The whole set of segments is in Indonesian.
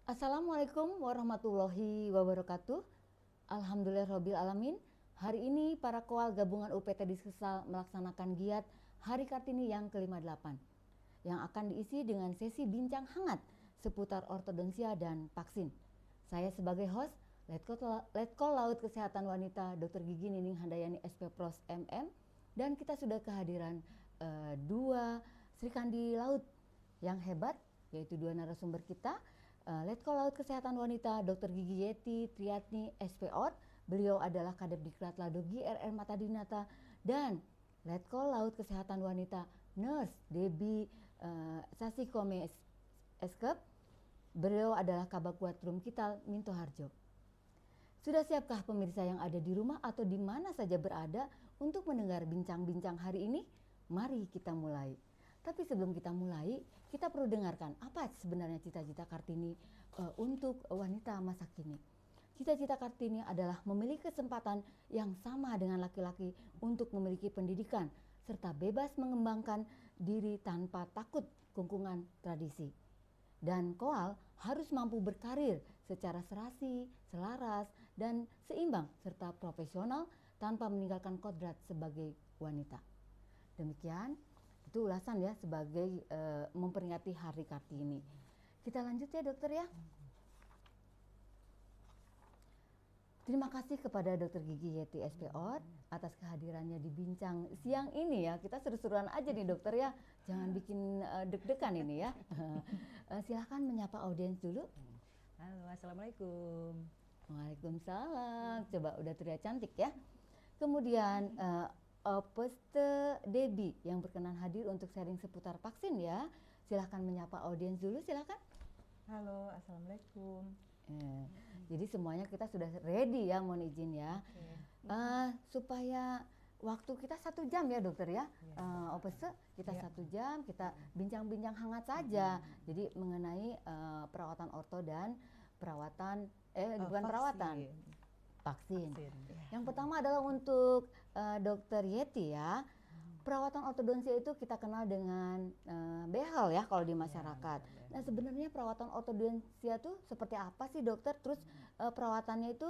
Assalamualaikum warahmatullahi wabarakatuh. Alhamdulillahirabbil alamin. Hari ini para koal gabungan UPT Diskusal melaksanakan giat Hari Kartini yang ke-58 yang akan diisi dengan sesi bincang hangat seputar ortodonsia dan vaksin. Saya sebagai host Letkol Laut Kesehatan Wanita Dr. Gigi Nining Handayani SP Pros MM, dan kita sudah kehadiran dua Sri Kandi Laut yang hebat, yaitu dua narasumber kita. Letkol Laut Kesehatan Wanita Dr. Gigi Yeti Triatni SP.Ord. Beliau adalah Kadepdiklat Ladogi RR Mata Dinata, dan Letkol Laut Kesehatan Wanita Nurse Debbie Sasikome Eskep. Beliau adalah Kabakuatrum Kital Minto Harjo. Sudah siapkah pemirsa yang ada di rumah atau di mana saja berada untuk mendengar bincang-bincang hari ini? Mari kita mulai. Tapi sebelum kita mulai, kita perlu dengarkan apa sebenarnya cita-cita Kartini untuk wanita masa kini. Cita-cita Kartini adalah memiliki kesempatan yang sama dengan laki-laki untuk memiliki pendidikan serta bebas mengembangkan diri tanpa takut kungkungan tradisi. Dan koal harus mampu berkarir secara serasi, selaras, dan seimbang serta profesional tanpa meninggalkan kodrat sebagai wanita. Demikian itu ulasan ya sebagai memperingati Hari Kartini. Kita lanjut ya dokter ya. Terima kasih kepada Dr. Gigi Yeti SP.Ord atas kehadirannya di bincang siang ini ya. Kita seru-seruan aja nih dokter ya. Jangan bikin deg-degan ini ya. Silahkan menyapa audiens dulu. Halo, assalamualaikum. Waalaikumsalam. Coba udah terlihat cantik ya. Kemudian Opeste Debbie yang berkenan hadir untuk sharing seputar vaksin ya. Silahkan menyapa audiens dulu, silahkan. Halo, assalamualaikum. Jadi semuanya kita sudah ready ya, mohon izin ya. Supaya waktu kita 1 jam ya dokter ya. Opeste kita 1 jam, kita bincang-bincang hangat saja. Jadi mengenai perawatan orto dan perawatan bukan perawatan. Vaksin. Yang pertama adalah untuk Dokter Yeti ya. Perawatan ortodonsia itu kita kenal dengan behel ya kalau di masyarakat. Nah sebenarnya perawatan ortodonsia itu seperti apa sih dokter? Terus perawatannya itu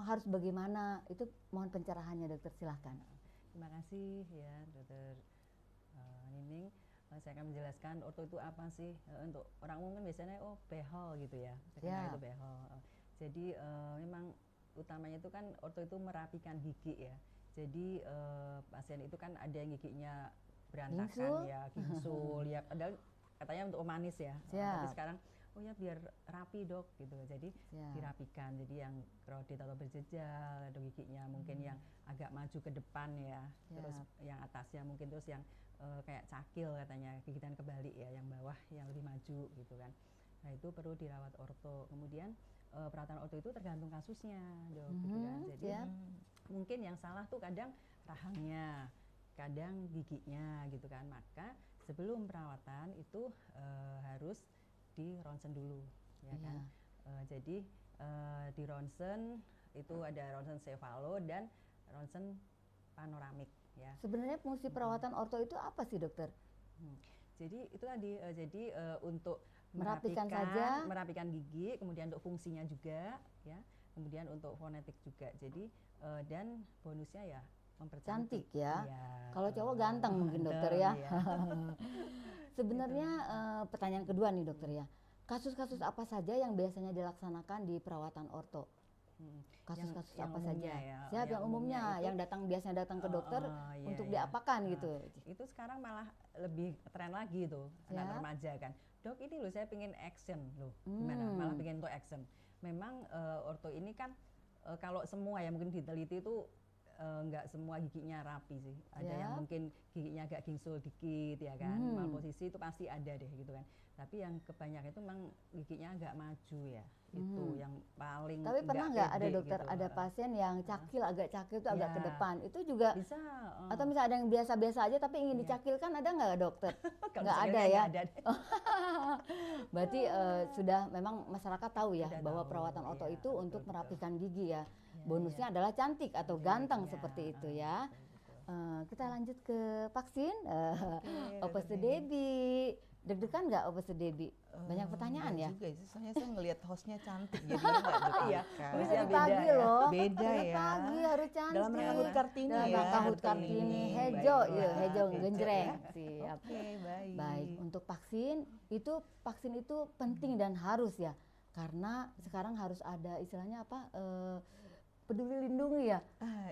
harus bagaimana? Itu mohon pencerahannya dokter, silahkan. Terima kasih ya dokter Nining. Saya akan menjelaskan orto itu apa sih. Untuk orang umum kan biasanya behel gitu ya. Saya kenal itu behel. Jadi memang utamanya itu kan orto itu merapikan gigi ya. Jadi pasien itu kan ada yang giginya berantakan ya, gingsul ya, padahal katanya untuk manis ya. Tapi sekarang ya biar rapi dok gitu. Jadi dirapikan. Jadi yang krodit atau berjejal, ada giginya mungkin yang agak maju ke depan ya. Terus yang atasnya mungkin terus yang kayak cakil katanya, gigitan kebalik ya, yang bawah yang lebih maju gitu kan. Nah itu perlu dirawat orto. Kemudian perawatan orto itu tergantung kasusnya dok, gitu kan. Jadi mungkin yang salah tuh kadang rahangnya, kadang giginya gitu kan. Maka sebelum perawatan itu harus di ronsen dulu ya kan. Jadi di ronsen itu ada ronsen cefalo dan ronsen panoramik ya. Sebenarnya fungsi perawatan orto itu apa sih dokter? Jadi itu tadi untuk merapikan gigi, kemudian untuk fungsinya juga ya, kemudian untuk fonetik juga. Jadi dan bonusnya ya mempercantik ya. Kalau cowok ganteng mungkin dokter ya. Sebenarnya pertanyaan kedua nih dokter ya. Kasus-kasus apa saja yang biasanya dilaksanakan di perawatan orto? Kasus-kasus apa saja? Ya, siapa yang umumnya itu, yang biasanya datang ke dokter untuk diapakan gitu? Itu sekarang malah lebih tren lagi tuh anak remaja kan. Dok ini loh saya pengen action loh. Gimana? Malah pengen untuk action. Memang orto ini kan kalau semua ya mungkin diteliti itu nggak semua giginya rapi sih. Ada yang mungkin giginya agak gingsul dikit ya kan. Malposisi itu pasti ada deh gitu kan. Tapi yang kebanyakan itu memang giginya agak maju ya. Itu yang paling. Tapi pernah nggak ada dokter gitu, ada pasien yang cakil agak cakil itu agak ke depan, itu juga bisa. Atau misalnya ada yang biasa-biasa aja tapi ingin dicakilkan, ada nggak dokter? Nggak ada ya. Ada. Berarti sudah memang masyarakat tahu ya bahwa perawatan orto itu untuk merapikan gigi ya. Bonusnya adalah cantik atau ganteng seperti itu ya. Kita lanjut ke vaksin. Opeste Debbie. Deg-degan nggak Opus Debbie? Banyak pertanyaan ya? Juga sih, soalnya saya ngelihat hostnya cantik jadi nggak deg-degan. Iya, Ini Bisa dari beda pagi ya. loh. Beda Dari ya. pagi harus cantik. Dalam rangka HUT Kartini Dalam ya. rangka HUT HUT Kartini. Kartini. Hejo, ya Baiklah, hejo hejo genjreng. ya. Siap. Oke, baik. Baik, untuk vaksin itu penting dan harus ya. Karena sekarang harus ada istilahnya apa? Peduli lindungi ya.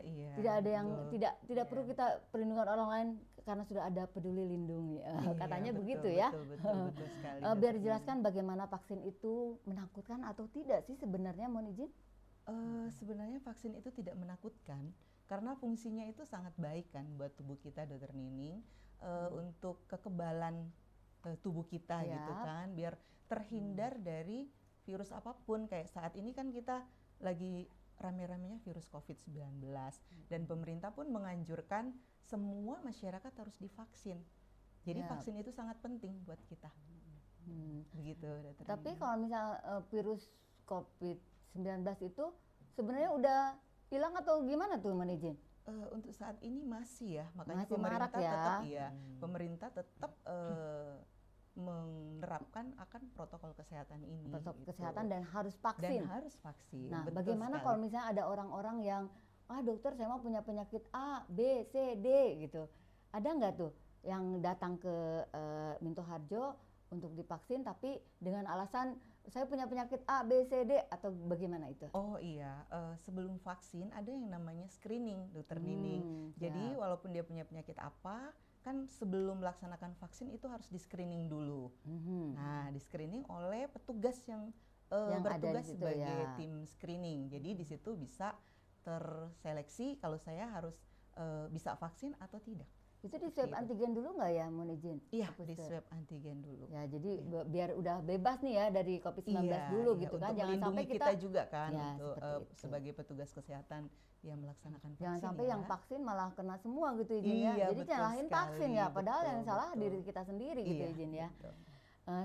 Iya. Tidak ada yang betul. tidak perlu kita perlindungan orang lain karena sudah ada peduli lindungi. Iya, Katanya betul, begitu ya. Betul sekali. Biar Dokter dijelaskan bagaimana vaksin itu menakutkan atau tidak sih sebenarnya, mohon izin? Sebenarnya vaksin itu tidak menakutkan karena fungsinya itu sangat baik kan buat tubuh kita, Dokter Nining, untuk kekebalan tubuh kita Ya. gitu kan, biar terhindar dari virus apapun. Kayak saat ini kan kita lagi rame-ramenya virus COVID-19 dan pemerintah pun menganjurkan semua masyarakat harus divaksin. Jadi Ya. vaksin itu sangat penting buat kita. Begitu, Dokter Tapi Nining. kalau misal virus COVID-19 itu sebenarnya udah hilang atau gimana tuh, mohon izin? Untuk saat ini masih ya, makanya Masih marak ya. tetap pemerintah tetap menerapkan akan protokol kesehatan ini. Protokol gitu. kesehatan dan harus Dan vaksin. harus vaksin. Nah, betul bagaimana sekali. kalau misalnya ada orang-orang yang, dokter saya mau punya penyakit A, B, C, D gitu. Ada nggak tuh yang datang ke Minto Harjo untuk divaksin tapi dengan alasan saya punya penyakit A, B, C, D atau bagaimana itu? Oh iya, sebelum vaksin ada yang namanya screening, Dokter Nining. Jadi siap. walaupun dia punya penyakit apa, kan sebelum melaksanakan vaksin itu harus di screening dulu. Nah, di screening oleh petugas yang Yang ada di bertugas situ sebagai ya. tim screening. Jadi di situ bisa terseleksi kalau saya harus bisa vaksin atau tidak. Itu di swab Gitu. antigen dulu nggak ya, mohon izin? Iya, Booster. di swab antigen dulu. Ya, jadi Iya. biar udah bebas nih ya dari COVID-19 Iya, dulu iya, gitu kan. untuk Jangan sampai melindungi kita juga kan Ya, untuk seperti itu. sebagai petugas kesehatan yang melaksanakan vaksin. jangan sampai ya. yang vaksin malah kena semua gitu izin ya. Iya, Jadi betul nyalahin vaksin sekali, ya, padahal yang betul, salah betul. diri kita sendiri gitu Iya, izin ya. betul.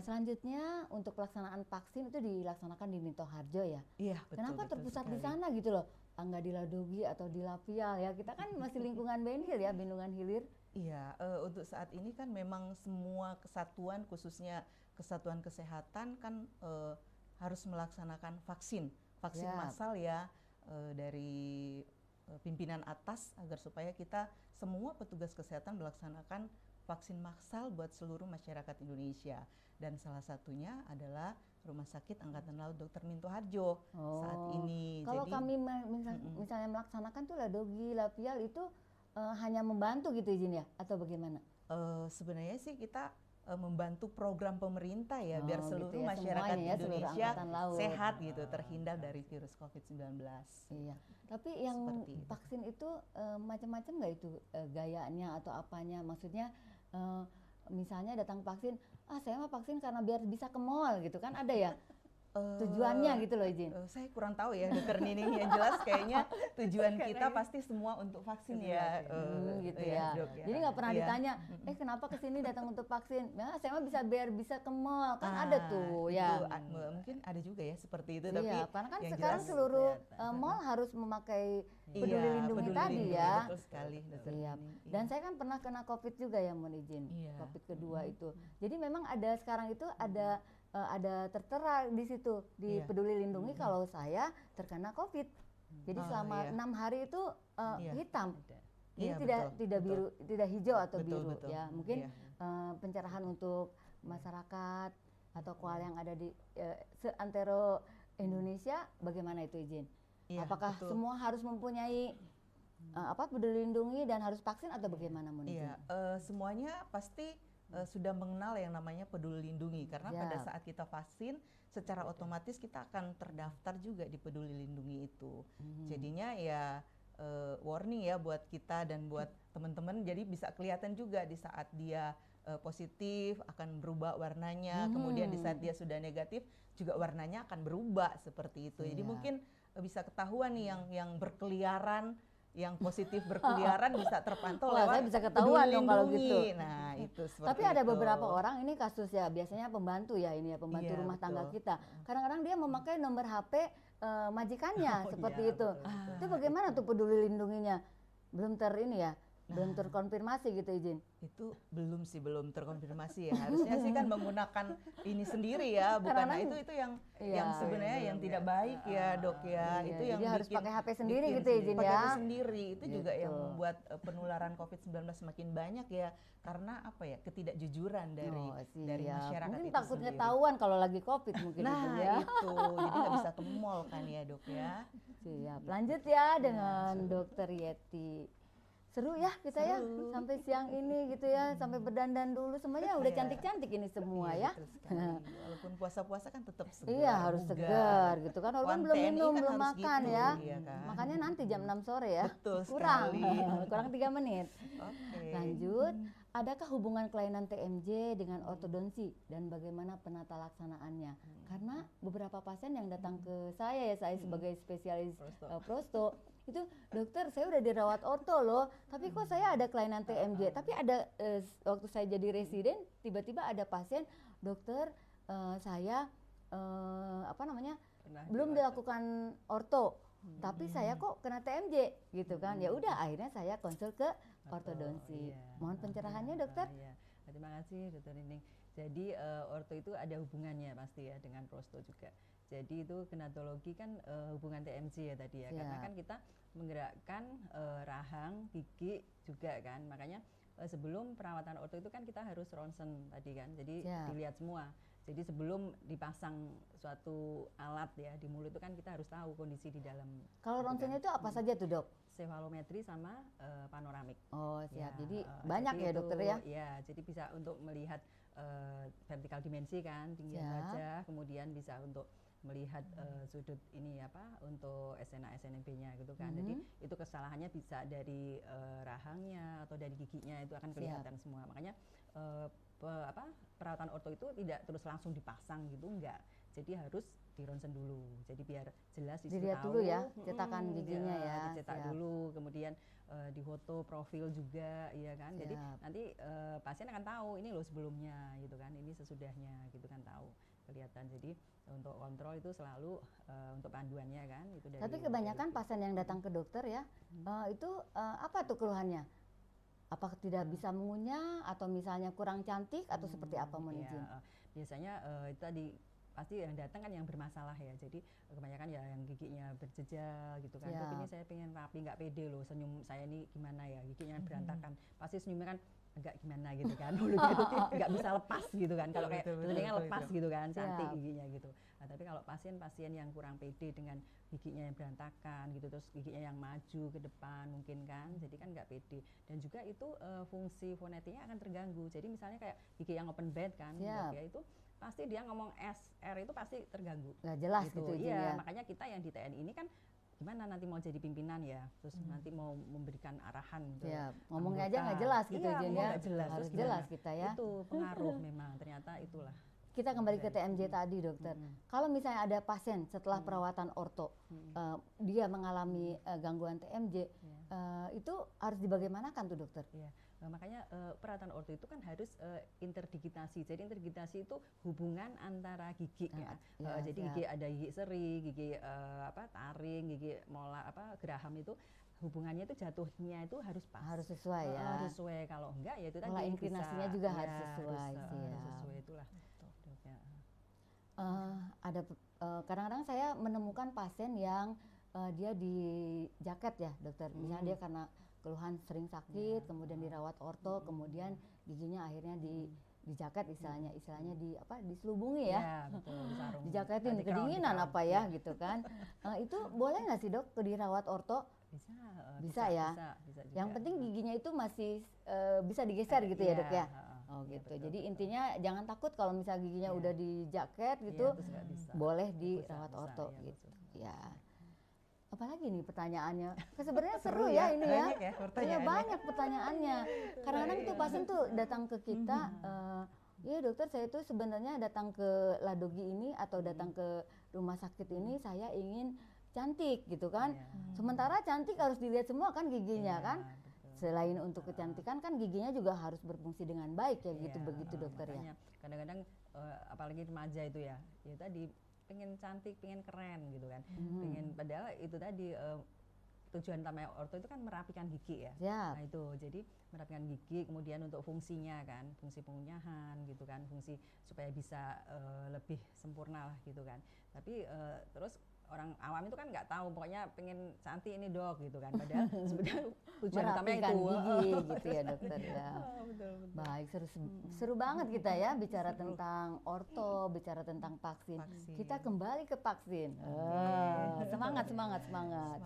Selanjutnya untuk pelaksanaan vaksin itu dilaksanakan di Minto Harjo ya. Iya, betul. Kenapa betul terpusat di sekali. sana gitu loh? Nggak di Ladogi atau di Lapial ya. Kita kan masih lingkungan Benhil ya, Bendungan Hilir. Iya, untuk saat ini kan memang semua kesatuan, khususnya kesatuan kesehatan kan harus melaksanakan vaksin Siap. massal ya dari pimpinan atas agar supaya kita semua petugas kesehatan melaksanakan vaksin massal buat seluruh masyarakat Indonesia. Dan salah satunya adalah Rumah Sakit Angkatan Laut Dr. Minto Harjo saat ini. Kalau Jadi, kami misalnya melaksanakan tuh Ladogi, Lapial itu hanya membantu gitu izin ya atau bagaimana? sebenarnya sih kita membantu program pemerintah ya biar Oh, seluruh gitu ya, masyarakat semuanya ya, seluruh Indonesia angkatan laut. sehat gitu, terhindar dari virus COVID-19. Iya. Tapi yang Seperti itu. vaksin itu macam-macam nggak itu gayanya atau apanya? Maksudnya misalnya datang vaksin, saya mau vaksin karena biar bisa ke mall gitu kan ada ya? Tujuannya gitu loh izin. Saya kurang tahu ya Dokter Nining, yang jelas kayaknya tujuan kita pasti semua untuk vaksin ya. Gitu iya, ya. Dok, Jadi nggak pernah Iya. ditanya, kenapa kesini datang untuk vaksin? Ya, saya mah biar bisa ke mall kan ada tuh ya. Itu, mungkin ada juga ya seperti itu, Iya, tapi karena kan yang sekarang jelas seluruh mall harus memakai peduli iya, lindungi peduli tadi lindungi, ya. betul sekali Dokter Siap. Nining. Dan saya kan pernah kena COVID juga ya, mohon izin. Iya. COVID kedua itu. Jadi memang ada sekarang itu ada tertera di situ di Iya. peduli lindungi kalau saya terkena COVID. Jadi Oh, selama iya. 6 hari itu Iya. hitam. Ada. Jadi Iya, tidak betul, tidak betul. biru, tidak hijau atau Betul, biru betul. ya. Mungkin Iya. pencerahan untuk masyarakat atau koal yang ada di seantero Indonesia bagaimana itu izin? Iya, Apakah betul. semua harus mempunyai peduli lindungi dan harus vaksin atau bagaimana mohon izin? Iya, semuanya pasti sudah mengenal yang namanya peduli lindungi karena pada Siap. saat kita vaksin secara otomatis kita akan terdaftar juga di peduli lindungi itu. Jadinya ya warning ya buat kita dan buat teman-teman, jadi bisa kelihatan juga di saat dia positif akan berubah warnanya, kemudian di saat dia sudah negatif juga warnanya akan berubah seperti itu. Jadi Iya. mungkin bisa ketahuan nih yang berkeliaran, yang positif berkeliaran bisa terpantau Wah, lewat saya bisa ketahuan peduli dong kalau lindungi. gitu. Nah, itu seperti Tapi ada itu. beberapa orang ini kasus ya biasanya pembantu ya ini ya pembantu Iya, rumah tangga betul. kita. Kadang-kadang dia memakai nomor HP majikannya Oh, seperti iya, itu. betul, betul. Itu bagaimana tuh peduli lindunginya? Belum ini ya. belum terkonfirmasi gitu izin. Itu belum terkonfirmasi ya. Harusnya sih kan menggunakan ini sendiri ya, bukan. Nah, itu yang sebenarnya yang tidak baik ya, Dok ya. Itu yang jadi harus pakai HP sendiri bikin gitu ya, izin pakai ya. HP sendiri. Itu juga yang Gitu. membuat penularan COVID-19 semakin banyak ya, karena apa ya? Ketidakjujuran dari masyarakat Mungkin itu takut sendiri. ketahuan kalau lagi COVID mungkin izin Nah, ya. itu. Jadi nggak bisa ke mall kan ya, Dok ya. Siap. Lanjut ya dengan Dokter Yeti. Seru ya kita ya sampai siang ini gitu ya, sampai berdandan dulu semuanya udah cantik-cantik ini semua ya. Betul sekali. Walaupun puasa-puasa kan tetap segar. Iya harus bugar. segar gitu kan, walaupun belum TNI minum, kan belum harus makan gitu, ya. iya kan? Makanya nanti jam 6 sore ya. Betul Kurang, sekali. kurang 3 menit. Oke. Lanjut, adakah hubungan kelainan TMJ dengan ortodonsi dan bagaimana penata laksanaannya? Karena beberapa pasien yang datang ke saya ya, saya sebagai spesialis prosto, itu dokter saya udah dirawat orto loh, tapi kok saya ada kelainan TMJ. Tapi ada waktu saya jadi residen, tiba-tiba ada pasien, dokter saya belum dilakukan orto. Tapi saya kok kena TMJ gitu kan. Ya udah akhirnya saya konsul ke ortodonsi. Mohon pencerahannya dokter. Terima kasih Dokter Nining. Jadi orto itu ada hubungannya pasti ya dengan prosto juga. Jadi itu gnatologi kan hubungan TMJ ya tadi ya. Karena kan kita menggerakkan rahang, gigi juga kan. Makanya sebelum perawatan orto itu kan kita harus ronsen tadi kan. Jadi dilihat semua. Jadi sebelum dipasang suatu alat ya di mulut itu kan kita harus tahu kondisi di dalam. Kalau ronsennya itu apa saja tuh dok? Cefalometri sama panoramik. Oh siap, Ya, jadi banyak jadi ya dokter ya? Ya, jadi bisa untuk melihat vertikal dimensi kan, tinggi wajah, kemudian bisa untuk melihat sudut ini untuk SNA SNMP-nya gitu kan. Jadi itu kesalahannya bisa dari rahangnya atau dari giginya, itu akan kelihatan semua. Makanya perawatan orto itu tidak terus langsung dipasang gitu, enggak. Jadi harus dironsen dulu. Jadi biar jelas dilihat tahu, dulu ya cetakan giginya ya. Dicetak dulu, kemudian difoto profil juga, ya kan. Jadi nanti pasien akan tahu ini loh sebelumnya gitu kan, ini sesudahnya gitu kan, tahu kelihatan. Jadi untuk kontrol itu selalu untuk panduannya kan itu dari. Tapi kebanyakan pasien yang datang ke dokter ya itu apa tuh keluhannya? Apakah tidak bisa mengunyah atau misalnya kurang cantik atau seperti apa mohon izin? Biasanya itu tadi pasti yang datang kan yang bermasalah ya, jadi kebanyakan ya yang giginya berjejal gitu kan. Dok ini saya pengen rapi, nggak pede loh, senyum saya ini gimana ya, giginya berantakan, pasti senyumnya kan agak gimana gitu kan, mulutnya itu nggak bisa lepas gitu kan, kalau kayak telinga lepas gitu kan, cantik giginya gitu. Nah, tapi kalau pasien-pasien yang kurang pede dengan giginya yang berantakan gitu, terus giginya yang maju ke depan mungkin kan, jadi kan nggak pede. Dan juga itu fungsi fonetiknya akan terganggu. Jadi misalnya kayak gigi yang open bed kan, ya itu pasti dia ngomong SR itu pasti terganggu. Nggak jelas gitu ya. Makanya kita yang di TNI ini kan gimana nanti mau jadi pimpinan ya, terus nanti mau memberikan arahan gitu. Ngomongnya aja nggak jelas gitu Jen ya. Harus jelas kita ya. Itu pengaruh memang, ternyata itulah. Kita kembali ke TMJ tadi dokter. Kalau misalnya ada pasien setelah perawatan orto, dia mengalami gangguan TMJ, itu harus dibagaimanakan tuh dokter? Makanya perawatan orto itu kan harus interdigitasi. Jadi interdigitasi itu hubungan antara gigi ya. Jadi gigi ada gigi seri, gigi taring, gigi molar geraham itu hubungannya itu jatuhnya itu harus pas. Harus sesuai ya. Harus sesuai, kalau enggak ya itu tadi pola inklinasinya juga harus sesuai. Harus sesuai itulah. Ada kadang-kadang saya menemukan pasien yang dia di jaket ya dokter. Misalnya dia karena keluhan sering sakit, kemudian dirawat orto, kemudian giginya akhirnya di jaket istilahnya diselubungi ya, dijaketin kedinginan apa ya gitu kan. Itu boleh nggak sih dok dirawat orto? Bisa ya. Bisa yang penting giginya itu masih bisa digeser gitu ya dok ya. Oh gitu. Betul, jadi intinya jangan takut kalau misalnya giginya udah di jaket gitu, boleh dirawat orto gitu. Ya. Apalagi nih pertanyaannya, sebenarnya seru ya ini ya. Banyak pertanyaannya. Kadang-kadang tuh pasien tuh datang ke kita, iya dokter saya tuh sebenarnya datang ke Ladogi ini atau datang ke rumah sakit ini saya ingin cantik gitu kan. Sementara cantik harus dilihat semua kan giginya kan. Selain untuk kecantikan kan giginya juga harus berfungsi dengan baik ya gitu begitu dokter ya. Kadang-kadang apalagi remaja itu ya tadi pengen cantik, pengen keren gitu kan, pengen, padahal itu tadi tujuan utama orto itu kan merapikan gigi ya. Siap. Nah itu, jadi merapikan gigi, kemudian untuk fungsinya kan, fungsi pengunyahan gitu kan, fungsi supaya bisa lebih sempurna lah gitu kan. Tapi terus orang awam itu kan nggak tahu, pokoknya pengen cantik ini dok gitu kan, padahal sebenarnya tujuan utamanya Merapikan itu gigi gitu ya dokter ya. betul. Baik, seru banget kita ya bicara tentang orto, bicara tentang vaksin. Vaksin. Kita kembali ke vaksin. Semangat. Semangat.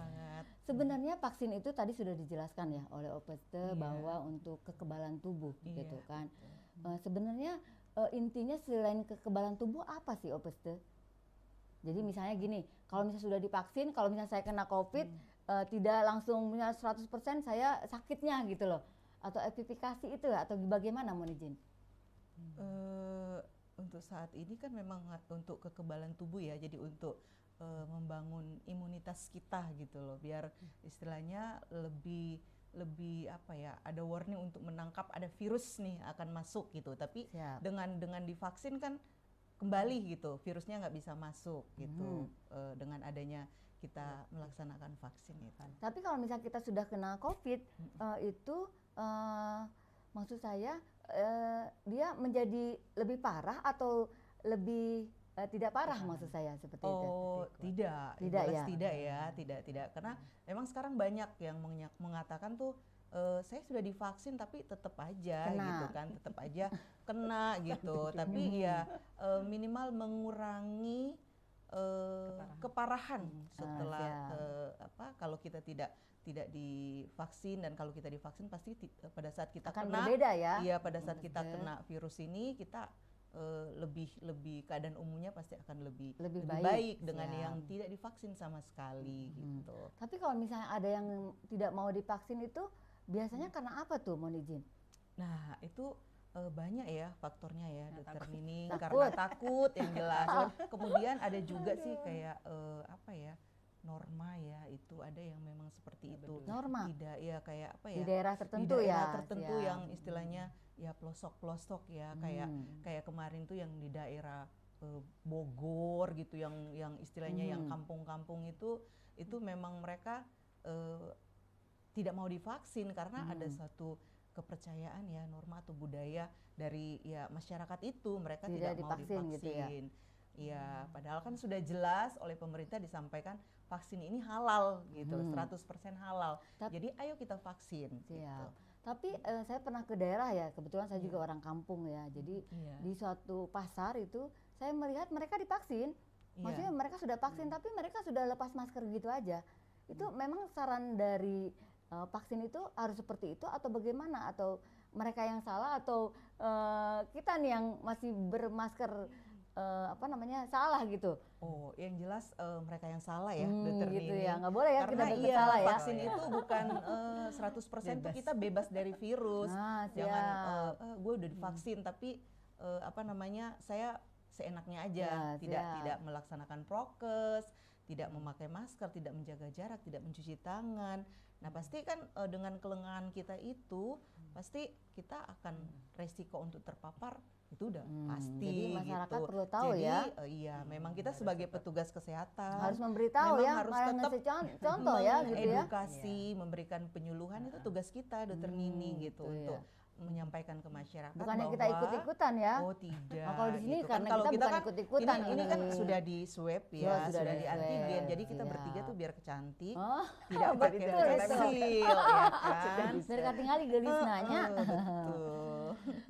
Sebenarnya vaksin itu tadi sudah dijelaskan ya oleh Opeste Iya. bahwa untuk kekebalan tubuh Iya, gitu kan. Sebenarnya intinya selain kekebalan tubuh apa sih Opeste? Jadi misalnya gini, kalau misalnya sudah divaksin, kalau misalnya saya kena COVID, tidak langsung punya 100% saya sakitnya gitu loh. Atau efikasi itu atau bagaimana mohon izin? Untuk saat ini kan memang untuk kekebalan tubuh ya, jadi untuk membangun imunitas kita gitu loh, biar istilahnya lebih apa ya, ada warning untuk menangkap ada virus nih akan masuk gitu. Tapi Siap. dengan divaksin kan kembali gitu, virusnya nggak bisa masuk gitu, dengan adanya kita melaksanakan vaksin itu. Tapi kalau misalnya kita sudah kena COVID, itu maksud saya dia menjadi lebih parah atau lebih tidak parah maksud saya seperti itu. Oh, tidak, Tidak jelas ya? tidak, karena memang sekarang banyak yang mengatakan tuh saya sudah divaksin tapi tetap aja Kena. gitu kan, tetap aja kena gitu. Tapi ya minimal mengurangi keparahan setelah kalau kita tidak divaksin, dan kalau kita divaksin pasti pada saat kita Akan kena, berbeda ya? iya pada saat kita kena virus ini kita lebih keadaan umumnya pasti akan lebih baik dengan Siap. yang tidak divaksin sama sekali gitu. Tapi kalau misalnya ada yang tidak mau divaksin itu biasanya karena apa tuh mohon izin? Nah itu banyak ya faktornya ya dokter takut. Nining, Takut. karena takut yang jelas. Kemudian ada juga sih kayak apa ya, norma ya, itu ada yang memang seperti itu. Norma? Tidak ya, kayak apa ya, Di daerah tertentu di daerah ya? tertentu Siap. yang istilahnya ya pelosok-pelosok ya, kayak kemarin tuh yang di daerah Bogor gitu, yang istilahnya yang kampung-kampung itu memang mereka tidak mau divaksin karena ada satu kepercayaan ya, norma atau budaya dari ya masyarakat itu, mereka tidak mau divaksin gitu ya? Iya, padahal kan sudah jelas oleh pemerintah disampaikan vaksin ini halal gitu, 100% halal. Jadi ayo kita vaksin. Siap. Gitu. Tapi saya pernah ke daerah ya, kebetulan saya juga orang kampung ya. Jadi di suatu pasar itu saya melihat mereka divaksin. Maksudnya mereka sudah vaksin tapi mereka sudah lepas masker gitu aja. Itu memang saran dari vaksin itu harus seperti itu atau bagaimana? Atau mereka yang salah atau kita nih yang masih bermasker salah gitu? Oh, yang jelas mereka yang salah ya, Dokter gitu Nining. ya, nggak boleh ya Karena kita salah ya. vaksin itu bukan 100% tuh kita bebas dari virus. Jangan gue udah divaksin tapi saya seenaknya aja, tidak melaksanakan prokes, tidak memakai masker, tidak menjaga jarak, tidak mencuci tangan. Nah pasti kan dengan kelengahan kita itu pasti kita akan resiko untuk terpapar itu udah pasti. Jadi masyarakat gitu. perlu tahu Jadi, ya. Iya, memang kita sebagai petugas kesehatan Harus memberitahu memang ya, harus malah tetap ngasih contoh ya gitu ya. edukasi, memberikan penyuluhan, itu tugas kita Dokter Nining gitu, itu untuk menyampaikan ke masyarakat. Bukannya bahwa kita ikut-ikutan ya. Oh tidak. Nah, kalau di sini gitu karena kalau kita bukan kan ikut-ikutan ini kan ini. sudah di swab Oh, ya, sudah sudah di di antigen. swab, Jadi kita siap. bertiga tuh biar cantik, Oh, tidak pakai betul, pensil ya kan. biar tinggal gelisnanya. Betul.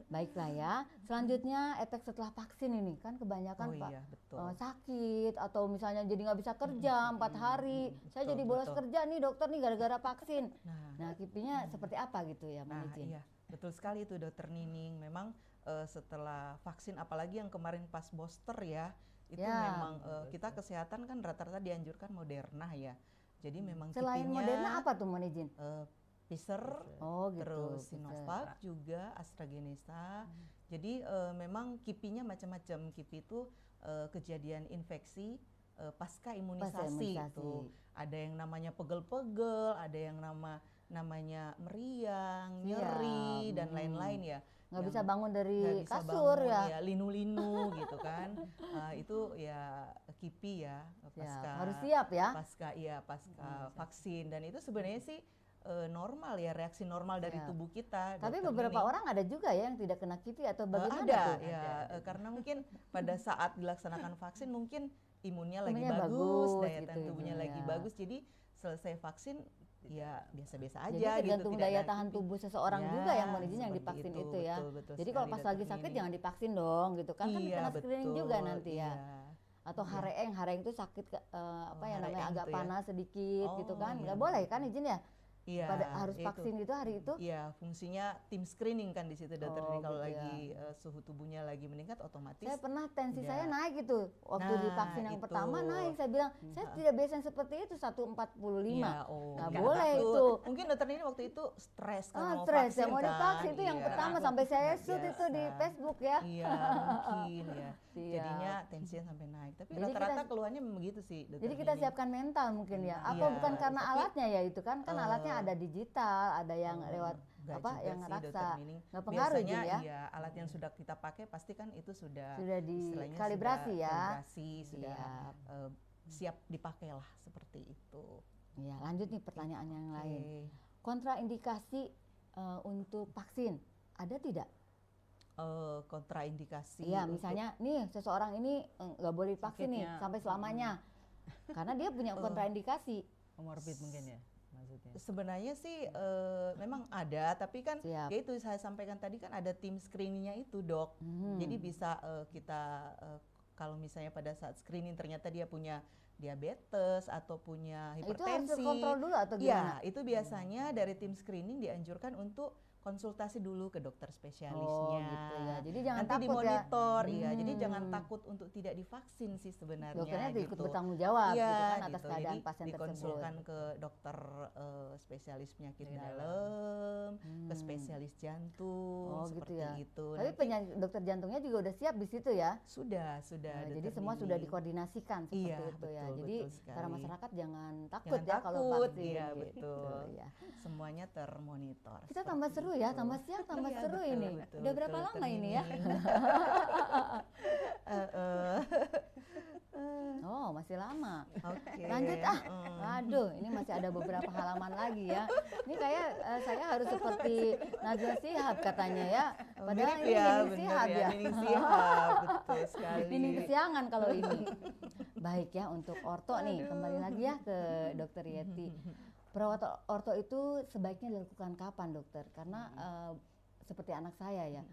Baiklah ya. Selanjutnya efek setelah vaksin ini kan kebanyakan Oh Pak iya, betul. sakit atau misalnya jadi nggak bisa kerja 4 hari. Saya jadi bolos kerja nih dokter nih gara-gara vaksin. Nah kipinya seperti apa gitu ya Nah, mohon izin. iya, betul sekali itu Dokter Nining. Memang setelah vaksin, apalagi yang kemarin pas booster ya, itu Ya. memang kita kesehatan kan rata-rata dianjurkan Moderna ya. Jadi memang Selain kipinya, Moderna apa tuh mohon izin? Pfizer, Oh gitu. terus Pfizer. Sinovac juga, AstraZeneca. Jadi memang kipinya macam-macam. Kipi itu kejadian infeksi pasca imunisasi itu. Ada yang namanya pegel-pegel, ada yang namanya meriang, nyeri dan lain-lain ya. nggak yang bisa bangun nggak dari bisa kasur bangun, ya. linu-linu gitu kan. Itu ya KIPI ya, Harus siap ya. pasca vaksin, dan itu sebenarnya sih normal ya, reaksi normal dari Siap. tubuh kita. Tapi Dokter beberapa Nining. orang ada juga ya yang tidak kena KIPI atau bagaimana Ada tuh? ya, karena mungkin pada saat dilaksanakan vaksin mungkin imunnya lagi Imunnya bagus, bagus daya gitu tahan tubuhnya ibunya, lagi ya. bagus, jadi selesai vaksin ya biasa-biasa aja Jadi tergantung gitu, tidak daya ada tahan KIPI. tubuh seseorang Ya, juga yang mohon izin yang seperti divaksin itu, itu ya. betul Jadi kalau sekali, pas Dokter lagi sakit Nining. jangan divaksin dong gitu kan, kan Iya, kena screening juga betul, nanti ya. iya. Atau Iya. hareng itu sakit apa ya namanya hareng agak tuh ya. panas sedikit gitu Oh, kan, iya, nggak boleh betul. kan izin ya? Iya, Harus itu. vaksin itu hari itu? Iya, fungsinya tim screening kan di situ, Dokter Oh, Nining. Kalau gitu ya. lagi suhu tubuhnya lagi meningkat, otomatis Saya pernah tensi tidak. saya naik gitu waktu Nah, divaksin yang itu. pertama naik, saya bilang saya tidak biasa yang seperti itu 145. Iya, oh, Nggak nggak boleh takut. itu. Mungkin Dokter Nining waktu itu stres karena mau Stres vaksin ya mau kan. divaksin itu yang Iya. pertama sampai saya Nggak shoot itu di biasa. Facebook ya. Iya, mungkin ya. Siap. Jadinya tensinya sampai naik. Tapi Jadi rata-rata kita- keluhannya begitu sih, Dokter Jadi kita Nining. siapkan mental mungkin ya. Apa Iya, bukan karena tapi, alatnya ya itu kan alatnya ada digital, ada yang lewat Nggak apa juga yang sih, ngeraksa. Dokter Nining. Nggak pengaruh Biasanya Jin, ya. iya, alat yang sudah kita pakai pasti kan itu sudah istilahnya dikalibrasi sudah ya. kalibrasi, sudah Siap. siap dipakai lah seperti itu. Iya, lanjut nih pertanyaan yang lain. Oke. Kontraindikasi untuk vaksin ada tidak? Kontraindikasi. Iya, untuk- misalnya nih seseorang ini nggak boleh divaksin nih Sakitnya. sampai selamanya. Karena dia punya kontraindikasi. Komorbid mungkin ya maksudnya. Sebenarnya sih memang ada, tapi kan Siap. ya itu saya sampaikan tadi kan ada tim screeningnya itu, Dok. Jadi bisa kita kalau misalnya pada saat screening ternyata dia punya diabetes atau punya Itu harus hipertensi. kontrol dulu atau gimana? Ya, itu biasanya dari tim screening dianjurkan untuk konsultasi dulu ke dokter spesialisnya. Oh gitu ya. Jadi jangan Nanti takut ya. dimonitor, iya. Jadi Hmm. jangan takut untuk tidak divaksin sih sebenarnya. Dokternya ikut gitu. bertanggung jawab Iya, gitu kan atas gitu. keadaan Jadi pasien tersebut. dikonsulkan ke dokter spesialis penyakit Penyakit dalam, ke spesialis jantung, Oh, gitu seperti ya. itu. Tapi dokter jantungnya juga udah siap di situ ya. Sudah. Nah, jadi Dokter semua Nining. sudah dikoordinasikan seperti Iya, itu ya. betul, Jadi betul sekali. para masyarakat jangan takut Jangan ya kalau takut, vaksin. iya, gitu, betul. ya. Semuanya termonitor. Kita tambah seru ya, tambah siang tambah Iya, seru betul, ini. betul, Udah berapa betul, lama Dokter ini ya? Nining. Oh, masih lama. Oke. Lanjut ah. Aduh, ini masih ada beberapa halaman lagi ya. Ini kayak saya harus seperti Najwa Shihab katanya ya. Padahal Mirip ini ya, Nining bener Shihab ya. Nining Shihab, betul sekali. Ini kesiangan kalau ini. Baik ya untuk orto nih, kembali lagi ya ke Dokter Yeti. Perawatan orto itu sebaiknya dilakukan kapan, Dokter? Karena seperti anak saya ya.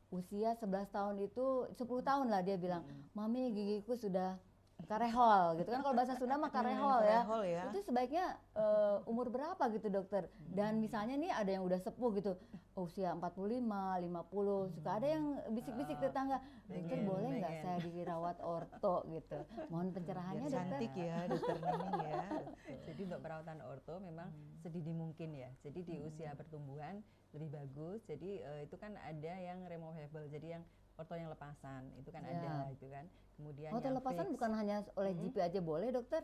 Usia 11 tahun itu 10 tahun lah dia bilang, "Mami, gigiku sudah karehol," gitu kan, kalau bahasa Sunda mah karehol ya. karehol ya. Itu sebaiknya umur berapa gitu, Dokter? Dan misalnya nih ada yang udah sepuh gitu, usia 45, 50, suka ada yang bisik-bisik tetangga, "Dokter, pengen, boleh nggak pengen." saya dirawat orto gitu?" Mohon pencerahannya, Biar Dokter. cantik ya, Dokter Nining ya. Betul. Jadi untuk perawatan orto memang sedini mungkin ya. Jadi di usia pertumbuhan lebih bagus. Jadi itu kan ada yang removable. Jadi yang orto yang lepasan itu kan Ya. ada gitu kan. Kemudian Orto yang lepasan fix. bukan hanya oleh GP aja boleh, Dokter?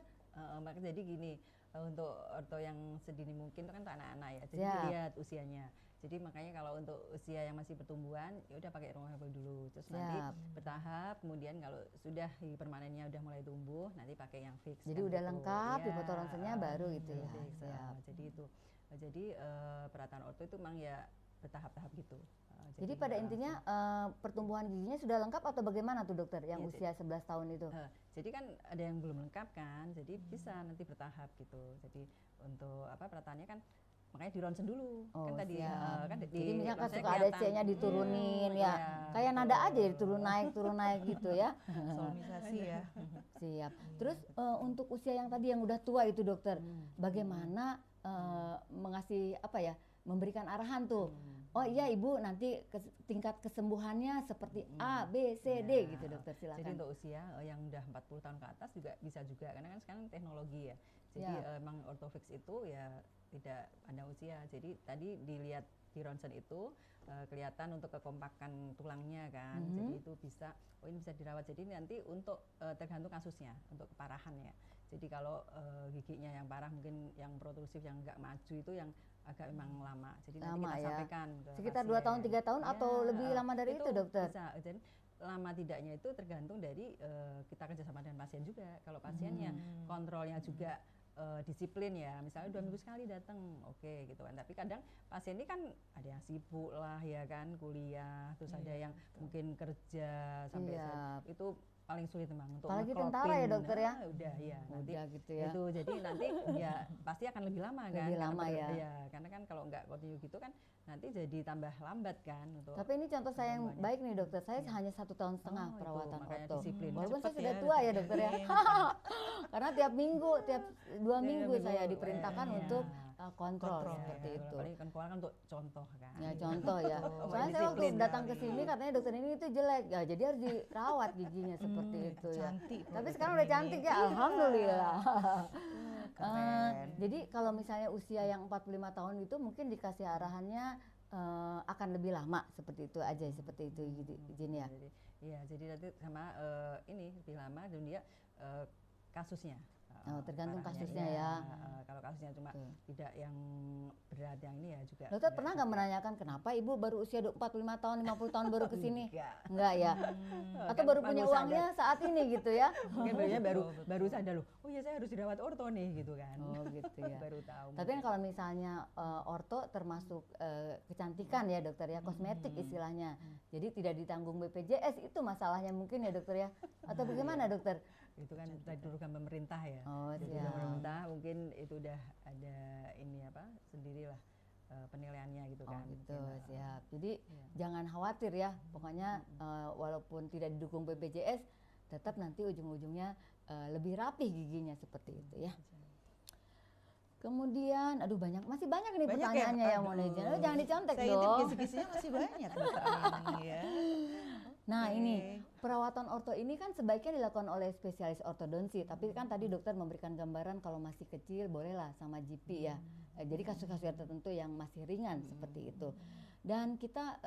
Maka jadi gini, untuk orto yang sedini mungkin itu kan untuk anak-anak ya. Jadi Siap. dilihat usianya. Jadi makanya kalau untuk usia yang masih pertumbuhan ya udah pakai removable dulu. Terus nanti Siap. bertahap, kemudian kalau sudah permanennya udah mulai tumbuh, nanti pakai yang fix. Jadi kan udah gitu. lengkap, Iya, di foto ronsennya baru gitu ya. fix, Siap. jadi itu. Jadi perawatan orto itu memang ya bertahap-tahap gitu. Jadi pada nggak intinya langsung. pertumbuhan giginya sudah lengkap atau bagaimana tuh, Dokter yang Iya, usia 11 tahun itu? Jadi kan ada yang belum lengkap kan, jadi bisa nanti bertahap gitu. Jadi untuk perataannya kan makanya di ronsen dulu Oh, kan tadi siap. kan Jadi misalkan ronsennya suka ada kelihatan. C-nya diturunin ya. Iya, Kayak betul. nada aja ya, turun naik gitu ya. Solmisasi ya. Siap. Terus untuk usia yang tadi yang udah tua itu, Dokter, bagaimana mengasih memberikan arahan tuh. Oh iya Ibu, nanti tingkat kesembuhannya seperti A, B, C, D gitu, Dokter, silakan. Jadi untuk usia yang udah 40 tahun ke atas juga bisa juga karena kan sekarang teknologi ya. Jadi Ya. emang ortofix itu ya tidak pandang usia. Jadi tadi dilihat di ronsen itu kelihatan untuk kekompakan tulangnya kan. Jadi itu bisa, oh ini bisa dirawat. Jadi nanti untuk tergantung kasusnya, untuk keparahannya. Jadi kalau giginya yang parah, mungkin yang protrusif yang nggak maju itu yang agak memang lama. Jadi nanti Lama kita ya. sampaikan ke Sekitar 2 tahun, 3 tahun Ya, atau lebih lama dari itu, dokter? Bisa. Dan lama tidaknya itu tergantung dari kita kerjasama dengan pasien juga. Kalau pasiennya kontrolnya juga disiplin ya, misalnya 2 minggu sekali datang, oke gitu kan. Tapi kadang pasien ini kan ada yang sibuk lah ya kan, kuliah, terus ada yang mungkin kerja sampai itu paling sulit memang untuk apalagi tentara ya dokter ya. Udah ya, nanti udah gitu ya. itu jadi nanti ya pasti akan lebih lama kan. Lebih lama ya. Karena kan kalau nggak continue gitu kan nanti jadi tambah lambat kan untuk. Tapi ini contoh saya yang baik nih dokter. Saya hanya 1,5 tahun perawatan orto. Walaupun saya sudah tua ya dokter ya. Karena tiap minggu, tiap 2 minggu saya diperintahkan untuk kontrol seperti itu. Apalagi kan untuk contoh kan. Ya contoh ya. Soalnya saya waktu datang ke sini katanya dokter ini itu jelek ya, jadi harus dirawat giginya seperti itu ya. Cantik. Tapi sekarang udah cantik ya, alhamdulillah. Keren. Jadi kalau misalnya usia yang 45 tahun itu mungkin dikasih arahannya akan lebih lama seperti itu aja, seperti itu izin ya. Jadi nanti sama ini lebih lama dan dia kasusnya. Tergantung parahnya, kasusnya ya. Kalau kasusnya cuma tidak yang berat yang ini ya juga. Dokter pernah nggak menanyakan kenapa ibu baru usia 45 tahun, 50 tahun baru ke sini? Enggak ya? Atau Kan baru punya uangnya saat ini gitu ya? Mungkin baru sadar loh, oh iya saya harus dirawat orto nih gitu kan. Oh gitu ya. Baru tahu. Tapi kan kalau misalnya orto termasuk kecantikan ya dokter ya, kosmetik istilahnya. Jadi tidak ditanggung BPJS, itu masalahnya mungkin ya dokter ya? Atau bagaimana dokter? Itu kan dari program pemerintah ya. Oh, jadi siap. pemerintah mungkin itu udah ada ini apa sendirilah penilaiannya gitu kan. Oh gitu, siap. Jadi jangan khawatir ya, pokoknya walaupun tidak didukung BPJS, tetap nanti ujung-ujungnya lebih rapih giginya seperti itu ya. Kemudian, aduh masih banyak nih pertanyaannya ya Mona Izin. Jangan dicontek dong. Kisi-kisinya masih banyak. Ya. Nah ini perawatan orto ini kan sebaiknya dilakukan oleh spesialis ortodonsi. Tapi kan tadi dokter memberikan gambaran kalau masih kecil bolehlah sama GP ya. Jadi kasus-kasus tertentu yang masih ringan seperti itu. Dan kita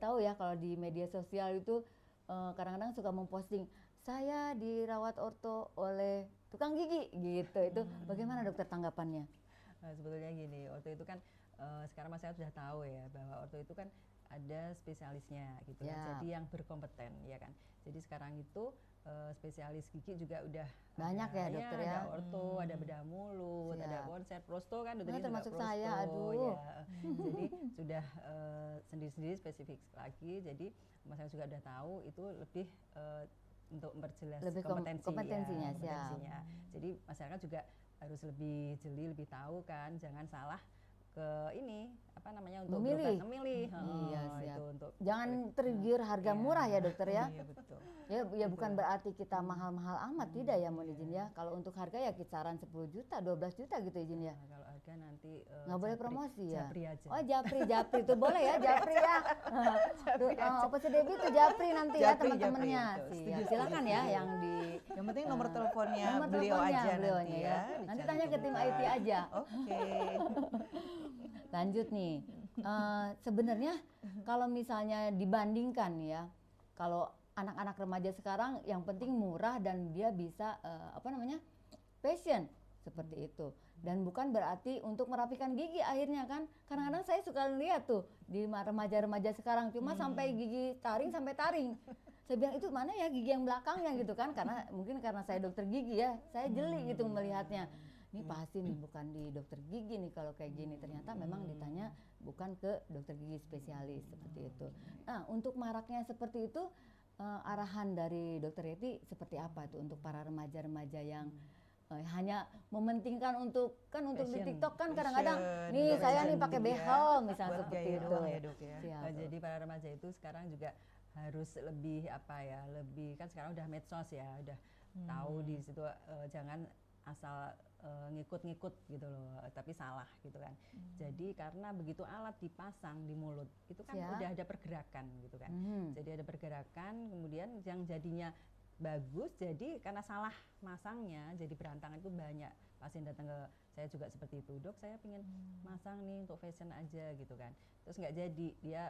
tahu ya kalau di media sosial itu kadang-kadang suka memposting saya dirawat orto oleh tukang gigi gitu. Itu bagaimana dokter tanggapannya? Sebetulnya gini, orto itu kan sekarang masyarakat sudah tahu ya bahwa orto itu kan ada spesialisnya gitu ya. Jadi yang berkompeten ya kan. Jadi sekarang itu spesialis gigi juga udah banyak ya dokter ya. Ada orto, ada bedah mulut, ada konset, prosto kan dokter termasuk prosto, saya, aduh. Ya. Jadi sudah sendiri-sendiri spesifik lagi. Jadi masyarakat juga udah tahu itu lebih untuk memperjelas kompetensinya. Jadi masyarakat juga harus lebih jeli, lebih tahu kan, jangan salah ke ini apa namanya untuk memilih. Iya, siap. Itu untuk jangan tergiur harga murah ya dokter ya. Iya betul. Ya bukan berarti kita mahal-mahal amat, tidak ya mohon izin ya. Kalau untuk harga ya kisaran 10 juta, 12 juta gitu izin ya. Kalau harga nanti nggak boleh promosi ya. Japri aja. Oh japri itu boleh ya japri ya. Opsi Debbie itu japri nanti ya teman-temannya. Silakan ya yang di. Yang penting nomor teleponnya beliau aja nanti ya. Nanti tanya ke tim IT aja. Oke. Lanjut nih. Sebenarnya kalau misalnya dibandingkan ya, kalau anak-anak remaja sekarang yang penting murah dan dia bisa passion seperti itu. Dan bukan berarti untuk merapikan gigi akhirnya kan. Kadang-kadang saya suka lihat tuh di remaja-remaja sekarang cuma sampai gigi taring sampai taring. Saya bilang itu mana ya gigi yang belakangnya gitu kan, karena mungkin karena saya dokter gigi ya, saya jeli gitu melihatnya. Ini pasti nih bukan di dokter gigi nih kalau kayak gini, ternyata memang ditanya bukan ke dokter gigi spesialis seperti itu. Nah untuk maraknya seperti itu arahan dari dokter Yeti seperti apa tuh untuk para remaja-remaja yang hanya mementingkan untuk di TikTok kan kadang-kadang nih saya nih pakai behel misalnya seperti itu. Jadi para remaja itu sekarang juga harus lebih lebih kan sekarang udah medsos ya, udah tahu di situ jangan asal ngikut-ngikut gitu loh, tapi salah gitu kan. Jadi karena begitu alat dipasang di mulut itu kan udah ada pergerakan gitu kan. Jadi ada pergerakan, kemudian yang jadinya bagus, jadi karena salah masangnya jadi berantakan itu banyak pasien datang ke saya juga seperti itu, dok saya pengen masang nih untuk fashion aja gitu kan, terus nggak jadi, dia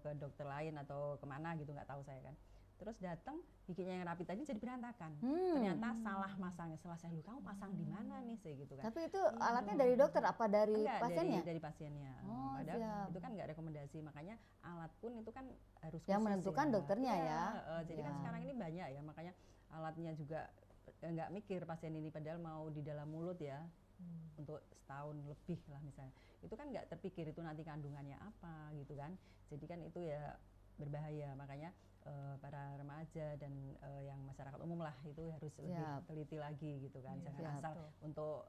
ke dokter lain atau kemana gitu nggak tahu saya kan, terus datang bikinnya yang rapi tadi jadi berantakan, ternyata salah masangnya. Setelah saya lu kamu pasang di mana nih saya gitu kan. Tapi itu alatnya dari dokter apa dari Enggak, pasiennya? dari pasiennya. Oh, Padahal siap. itu kan nggak rekomendasi, makanya alat pun itu kan harus Yang khusus menentukan ya. dokternya Iya, ya. jadi kan Ya. sekarang ini banyak ya, makanya alatnya juga nggak mikir pasien ini padahal mau di dalam mulut ya. Untuk setahun lebih lah misalnya, itu kan nggak terpikir itu nanti kandungannya apa gitu kan, jadi kan itu ya berbahaya, makanya para remaja dan yang masyarakat umum lah itu harus lebih teliti lagi gitu kan, jangan asal untuk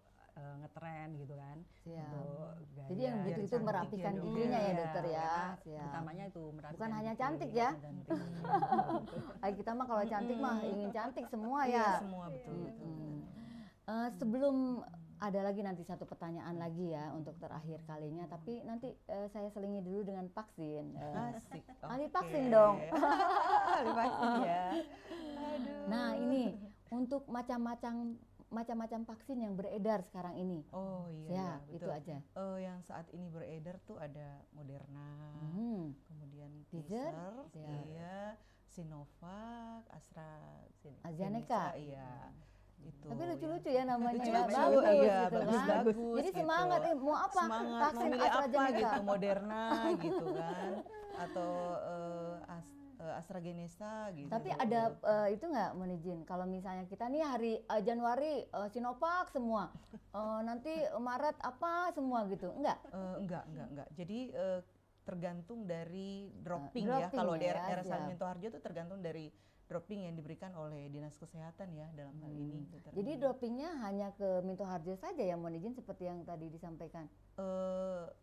ngetren gitu kan, untuk gaya. Jadi yang butuh itu merapikan dirinya ya dokter ya. Utamanya itu merapikan. Bukan hanya cantik ya. Kita mah kalau cantik mah ingin cantik semua ya. Semua betul. Sebelum ada lagi nanti satu pertanyaan lagi ya untuk terakhir kalinya, tapi nanti saya selingi dulu dengan vaksin. Asik. Ahli vaksin dong. Ahli vaksin ya. Aduh. Nah ini untuk macam-macam vaksin yang beredar sekarang ini. Oh iya, itu betul. aja. Yang saat ini beredar tuh ada Moderna, kemudian Pfizer, iya, Sinovac, AstraZeneca, iya. Itu tapi lucu-lucu ya namanya ya, lucu, bagus iya, gitu bagus, kan. bagus Jadi gitu. semangat mau apa? Semangat Vaksin memilih apa AstraZeneca gitu, Moderna gitu kan, atau AstraZeneca gitu. Tapi ada itu nggak mohon izin, kalau misalnya kita nih hari Januari Sinovac semua, nanti Maret apa semua gitu, enggak? Enggak. Jadi tergantung dari dropping ya. Kalau di daerah Minto Harjo itu tergantung dari dropping yang diberikan oleh Dinas Kesehatan ya dalam hal ini. Jadi droppingnya hanya ke Minto Harjo saja ya mohon izin seperti yang tadi disampaikan.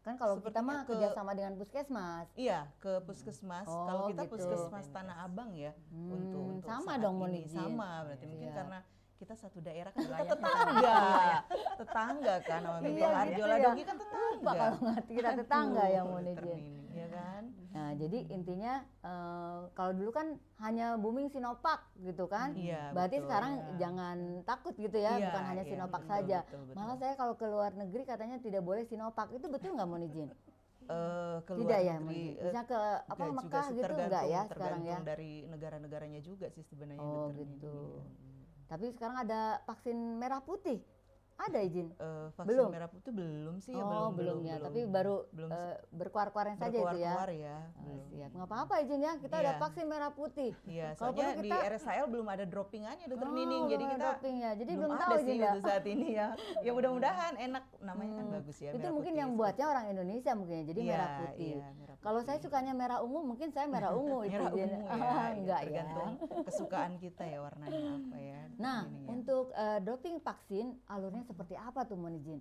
Kan kalau kita mah kerjasama dengan puskesmas. Iya, ke puskesmas. Kalau kita gitu. Puskesmas Tanah Abang ya untuk sama saat dong mohon ini. izin. Sama berarti mungkin karena kita satu daerah kan kita tetangga. Tetangga kan sama Minto Iya, Harjo gitu lah ya. dong kita tetangga. Lupa kalau ngerti kita tetangga ya mohon izin. Ya kan? Nah, jadi intinya kalau dulu kan hanya booming Sinovac gitu kan. Iya, berarti betul. sekarang jangan takut gitu ya, Iya, bukan hanya iya, Sinovac betul, saja. betul. Malah saya kalau ke luar negeri katanya tidak boleh Sinovac. Itu betul nggak mohon izin? Keluar Tidak ya, negeri, bisa ke apa Mekah gitu enggak ya sekarang ya? Tergantung dari negara-negaranya juga sih sebenarnya. Oh gitu. Tapi sekarang ada vaksin merah putih. Ada izin? Vaksin belum? merah putih belum sih ya, belum ya, tapi baru berkuar-kuaran saja itu ya. Berkuar ya. Siap, nggak apa-apa izin ya, kita ada vaksin merah putih. Iya, Kalau soalnya perlu di RSHL belum ada droppingannya Dokter Nining, jadi kita jadi belum ada tahu sih izin ya. untuk saat ini ya. Ya mudah-mudahan enak, namanya kan bagus ya. Itu merah mungkin putih, yang seperti buatnya orang Indonesia mungkin ya, jadi Iya, merah putih. iya, merah Kalau saya sukanya merah ungu, mungkin saya merah ungu itu merah izin. ungu ya, Enggak ya. tergantung kesukaan kita ya warnanya apa ya. Nah, ini ya. untuk doping vaksin alurnya seperti apa tuh mohon izin?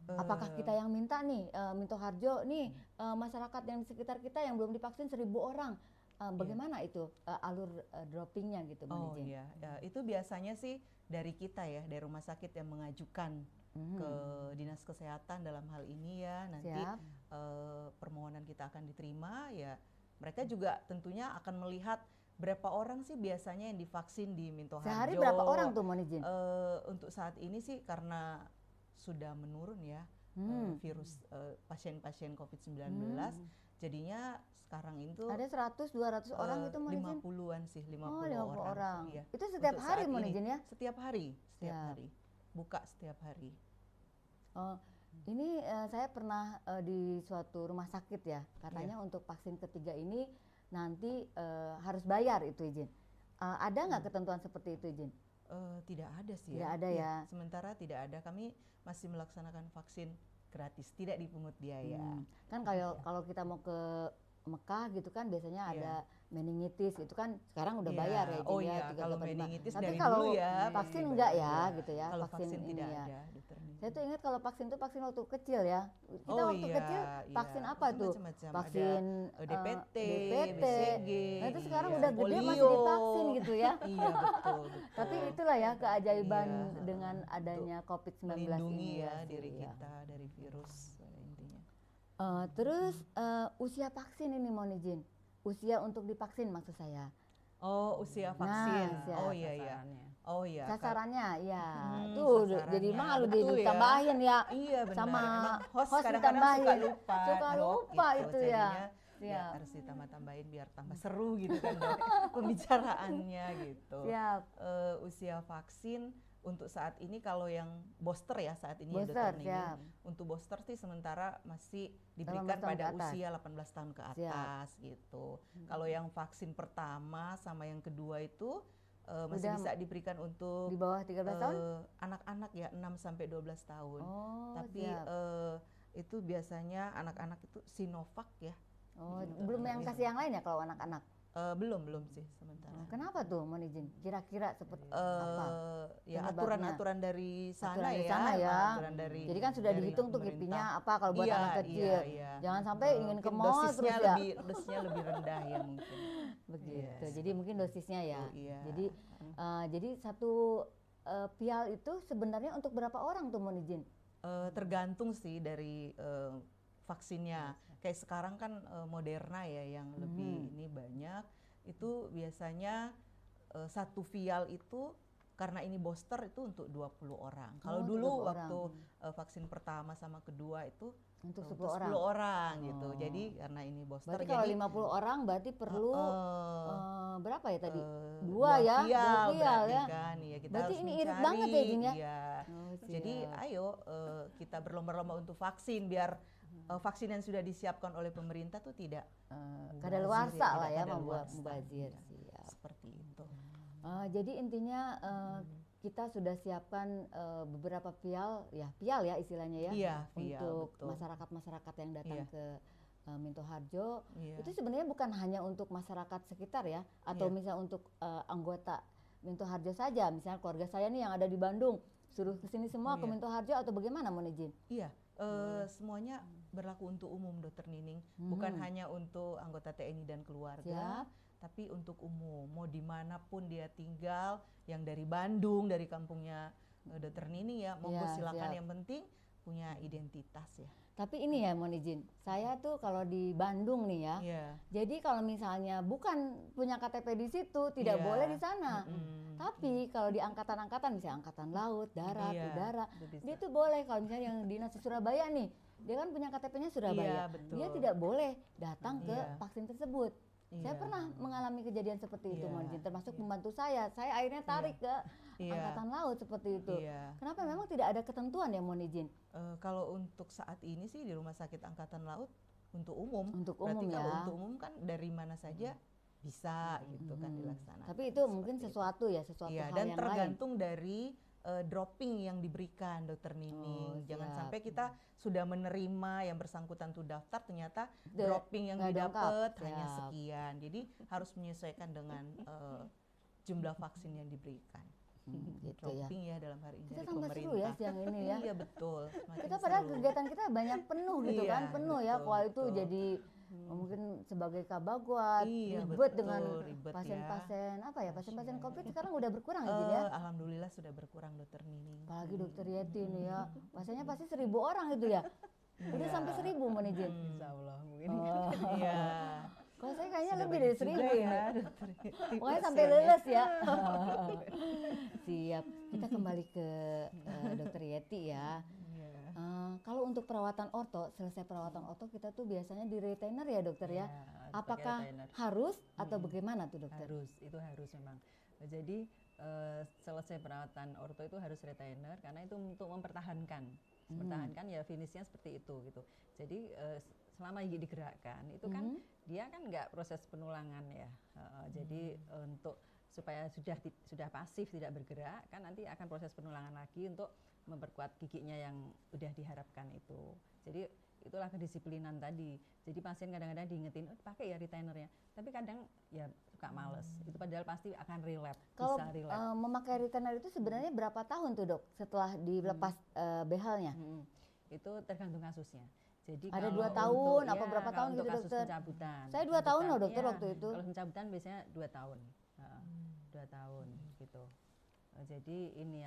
Apakah kita yang minta nih, Minto Harjo nih, masyarakat yang di sekitar kita yang belum divaksin 1.000 orang, bagaimana itu alur droppingnya gitu mohon izin? Iya, ya, itu biasanya sih dari kita ya, dari rumah sakit yang mengajukan ke Dinas Kesehatan dalam hal ini ya, nanti permohonan kita akan diterima ya, mereka juga tentunya akan melihat berapa orang sih biasanya yang divaksin di Minto Harjo. Sehari berapa orang tuh mohon izin? Untuk saat ini sih karena sudah menurun ya virus pasien-pasien COVID-19, jadinya sekarang itu ada 100-200 orang gitu mohon izin? 50-an sih, 50 orang. Iya. Itu setiap Untuk hari saat mohon ini. izin ya? Setiap hari, buka setiap hari. Ini saya pernah di suatu rumah sakit ya, katanya untuk vaksin ketiga ini nanti harus bayar itu izin. Ada nggak ketentuan seperti itu izin? Tidak ada sih. Tidak ada ya. Sementara tidak ada, kami masih melaksanakan vaksin gratis, tidak dipungut biaya. Kan kalau kita mau ke Mekah gitu kan biasanya ada meningitis itu kan sekarang udah bayar ya izin ya 385. Kalau meningitis tapi dari kalau dulu ya, vaksin enggak ya gitu ya, kalau vaksin ini tidak ya. ada, Dokter Nining. Saya tuh ingat kalau vaksin tuh vaksin waktu kecil ya. Kita waktu kecil vaksin apa tuh? Macam-macam. Vaksin ada DPT, DPT. BCG. Nah itu sekarang udah gede polio. masih divaksin gitu ya. Iya betul. Tapi itulah ya keajaiban dengan adanya COVID-19 melindungi ini ya sih, diri ya. kita dari virus intinya. Terus usia vaksin ini mohon izin. Usia untuk divaksin maksud saya. Oh, usia vaksin. Nah, Oh iya iya. sasarannya. Oh iya. Sasarannya ya. Tuh jadi Sasarannya. malu Betul ya. ditambahin ya. Iya benar. Sama Emang host host kadang-kadang suka ditambahin. lupa. Suka Dok, lupa gitu. itu ya. Jadinya ya Siap. harus ditambah-tambahin biar tambah seru gitu kan Dok, pembicaraannya gitu. Siap. Usia vaksin untuk saat ini kalau yang booster ya saat ini Booster, ya Dokter Nining. siap. Untuk booster sih sementara masih 18 diberikan tahun pada ke atas. usia 18 tahun ke atas gitu. Kalau yang vaksin pertama sama yang kedua itu masih Udah bisa diberikan untuk Di bawah 13 tahun? anak-anak ya 6 sampai 12 tahun. Oh, Tapi siap. itu biasanya anak-anak itu Sinovac ya. Oh, gitu. belum yang kasih yang lain ya kalau anak-anak. Belum sih sementara. Oh, kenapa tuh mohon izin? Kira-kira seperti apa? Ya penyebabnya? aturan-aturan dari sana Aturan dari ya. sana ya. Aturan dari Jadi kan sudah dari dihitung tuh pemerintah. kipinya apa kalau buat Iya, anak kecil. iya. Jangan sampai ingin ke Mungkin mall dosisnya terus ya. dosisnya lebih rendah ya mungkin. Begitu. Yes. Jadi mungkin dosisnya ya. Iya. Jadi satu pial itu sebenarnya untuk berapa orang tuh mohon izin? Tergantung sih dari vaksinnya. Kayak sekarang kan Moderna ya yang lebih ini banyak. Itu biasanya satu vial itu karena ini booster itu untuk 20 orang. Kalau Oh, dulu 20 waktu vaksin pertama sama kedua itu Untuk 10 untuk 10 orang. orang gitu. Oh. Jadi karena ini booster Berarti kalau jadi 50 orang berarti perlu berapa ya tadi? dua Dua ya, vial dua vial berarti ya. kan. Iya, kita Berarti harus ini irit mencari, banget ya, Jin ya? iya. Oh, Jadi siap. ayo kita berlomba-lomba untuk vaksin biar vaksin yang sudah disiapkan oleh pemerintah tuh tidak kadaluarsa mubazir lah ya, tidak membuat kadaluarsa. mubazir. Iya, Siap. seperti itu. Jadi intinya kita sudah siapkan beberapa pial ya istilahnya ya, Iya, vial, untuk betul. masyarakat-masyarakat yang datang Iya. ke Minto Harjo. Iya. Itu sebenarnya bukan hanya untuk masyarakat sekitar ya, atau Iya. misal untuk anggota Minto Harjo saja. Misalnya keluarga saya nih yang ada di Bandung, suruh kesini semua ke Iya. Minto Harjo atau bagaimana mohon izin? Iya, semuanya berlaku untuk umum Dokter Nining, bukan hanya untuk anggota TNI dan keluarga, Siap. tapi untuk umum. Mau dimanapun dia tinggal, yang dari Bandung, dari kampungnya Dokter Nining ya, monggo Iya, silakan. siap. Yang penting punya identitas ya. Tapi ini ya mohon izin, saya tuh kalau di Bandung nih ya, Iya. jadi kalau misalnya bukan punya KTP di situ tidak Iya. boleh di sana. Mm-mm. Tapi kalau di angkatan-angkatan misalnya angkatan laut, darat, Iya, udara, itu bisa. dia tuh boleh. Kalau misalnya yang dinas di Surabaya nih, dia kan punya KTP-nya Surabaya, Iya, betul. dia tidak boleh datang ke Iya. vaksin tersebut. Saya Iya. pernah mengalami kejadian seperti itu, Iya, mohon izin, termasuk pembantu saya akhirnya tarik ke Iya. angkatan laut seperti itu. Iya. Kenapa memang tidak ada ketentuan ya mohon izin? Kalau untuk saat ini sih di Rumah Sakit Angkatan Laut untuk umum. Untuk Berarti umum kalau ya. untuk umum kan dari mana saja bisa gitu kan dilaksanakan. Tapi itu mungkin Seperti sesuatu ya, sesuatu Iya, hal dan yang lain. tergantung dari dropping yang diberikan Dokter Nining. Oh, Jangan siap. sampai kita sudah menerima yang bersangkutan tuh daftar, ternyata Da- dropping yang nggak didapat lengkap. hanya Siap. sekian. Jadi harus menyesuaikan dengan jumlah vaksin yang diberikan. Gitu ya. Dropping ya dalam hari ini Kita dari tambah pemerintah. seru ya siang ini ya. Iya betul. semakin Kita padahal seru. kegiatan kita banyak penuh gitu Iya, kan, penuh ya. betul, Kalau itu betul. jadi mungkin sebagai kabaguat, Iya, ribet betul, dengan ribet ya. pasien-pasien apa ya, pasien-pasien COVID sekarang udah berkurang izin ya. Alhamdulillah sudah berkurang Dokter Nining. Apalagi dokter Yeti nih ya, pasiennya pasti 1000 orang itu ya. Udah Iya. sampai 1000 mohon izin. Insya Allah mungkin. Oh. Iya. Kalau saya kayaknya Sudah lebih banyak dari 1000 juga ini. ya, Dokter Yeti Pokoknya sampai pasiennya. lulus ya. Siap. Kita kembali ke dokter Yeti ya. Iya. Kalau untuk perawatan orto, selesai perawatan orto kita tuh biasanya di retainer ya dokter ya. sebagai Apakah retainer. harus atau bagaimana tuh dokter? Itu harus memang. Jadi selesai perawatan orto itu harus retainer karena itu untuk mempertahankan. Mempertahankan ya finishnya seperti itu gitu. Jadi selama gigi digerakkan itu kan dia kan nggak proses penulangan ya. Jadi untuk supaya sudah pasif tidak bergerak kan nanti akan proses penulangan lagi untuk memperkuat giginya yang udah diharapkan itu. Jadi itulah kedisiplinan tadi. Jadi pasien kadang-kadang diingetin, oh, pakai ya retainernya. Tapi kadang ya suka males. Itu padahal pasti akan relapse, Kalau bisa relapse. memakai retainer itu sebenarnya berapa tahun tuh dok setelah dilepas behalnya? Itu tergantung kasusnya. Jadi Ada kalau 2 tahun, untuk- apa berapa kalau tahun untuk gitu, kasus dokter? pencabutan. Saya 2 tahun loh, dokter, Iya, waktu itu. Kalau pencabutan biasanya 2 tahun. 2 tahun gitu. Jadi ini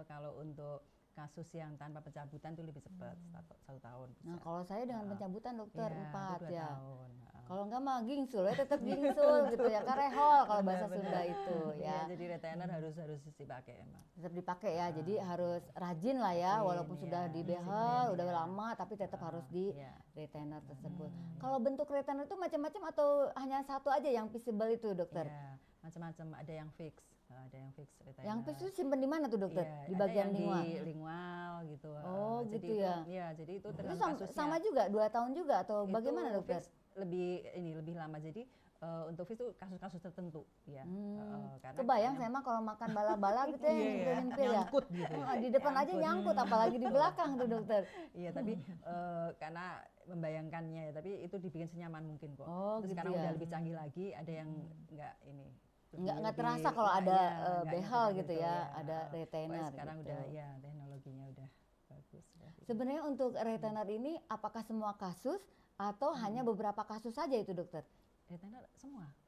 kalau untuk kasus yang tanpa pencabutan itu lebih cepat, 1 tahun. Nah bisa. kalau saya dengan pencabutan dokter Iya, 4 itu 2 ya. tahun. Kalau enggak mah gingsul ya, tetap gingsul gitu ya, karehol kalau bahasa Sunda itu Iya, ya. jadi retainer harus dipakai emang. Tetap dipakai ya, jadi harus rajin lah ya, Rajin, walaupun sudah iya, dibehel, disiplin, udah iya. lama, tapi tetap harus di Iya. retainer tersebut. Kalau bentuk retainer itu macam-macam atau hanya satu aja yang visible itu dokter? Iya, macam-macam, ada yang fix retainer. Yang fix itu simpen di mana tuh dokter? Iya, Di ada bagian yang lingual? di lingual gitu. Oh, jadi gitu itu, ya. Iya, jadi itu Itu tergantung sama, kasusnya. sama juga 2 tahun juga atau Itu bagaimana dokter? fix lebih lama. Jadi untuk fix itu kasus-kasus tertentu ya. Karena Kebayang saya mah kalau makan bala-bala gitu ya, Iya, yang ya, nyempil ya. nyangkut gitu. Di depan aja nyangkut, apalagi di belakang tuh dokter. Iya, tapi karena membayangkannya ya, tapi itu dibikin senyaman mungkin kok. Oh, Terus gitu sekarang ya. udah lebih canggih lagi, ada yang enggak ini. Nggak terasa kalau ada behel gitu ya, ada Pokoknya retainer sekarang gitu. udah ya teknologinya udah bagus. Sebenarnya untuk retainer ini apakah semua kasus atau hanya beberapa kasus saja itu dokter? Retainer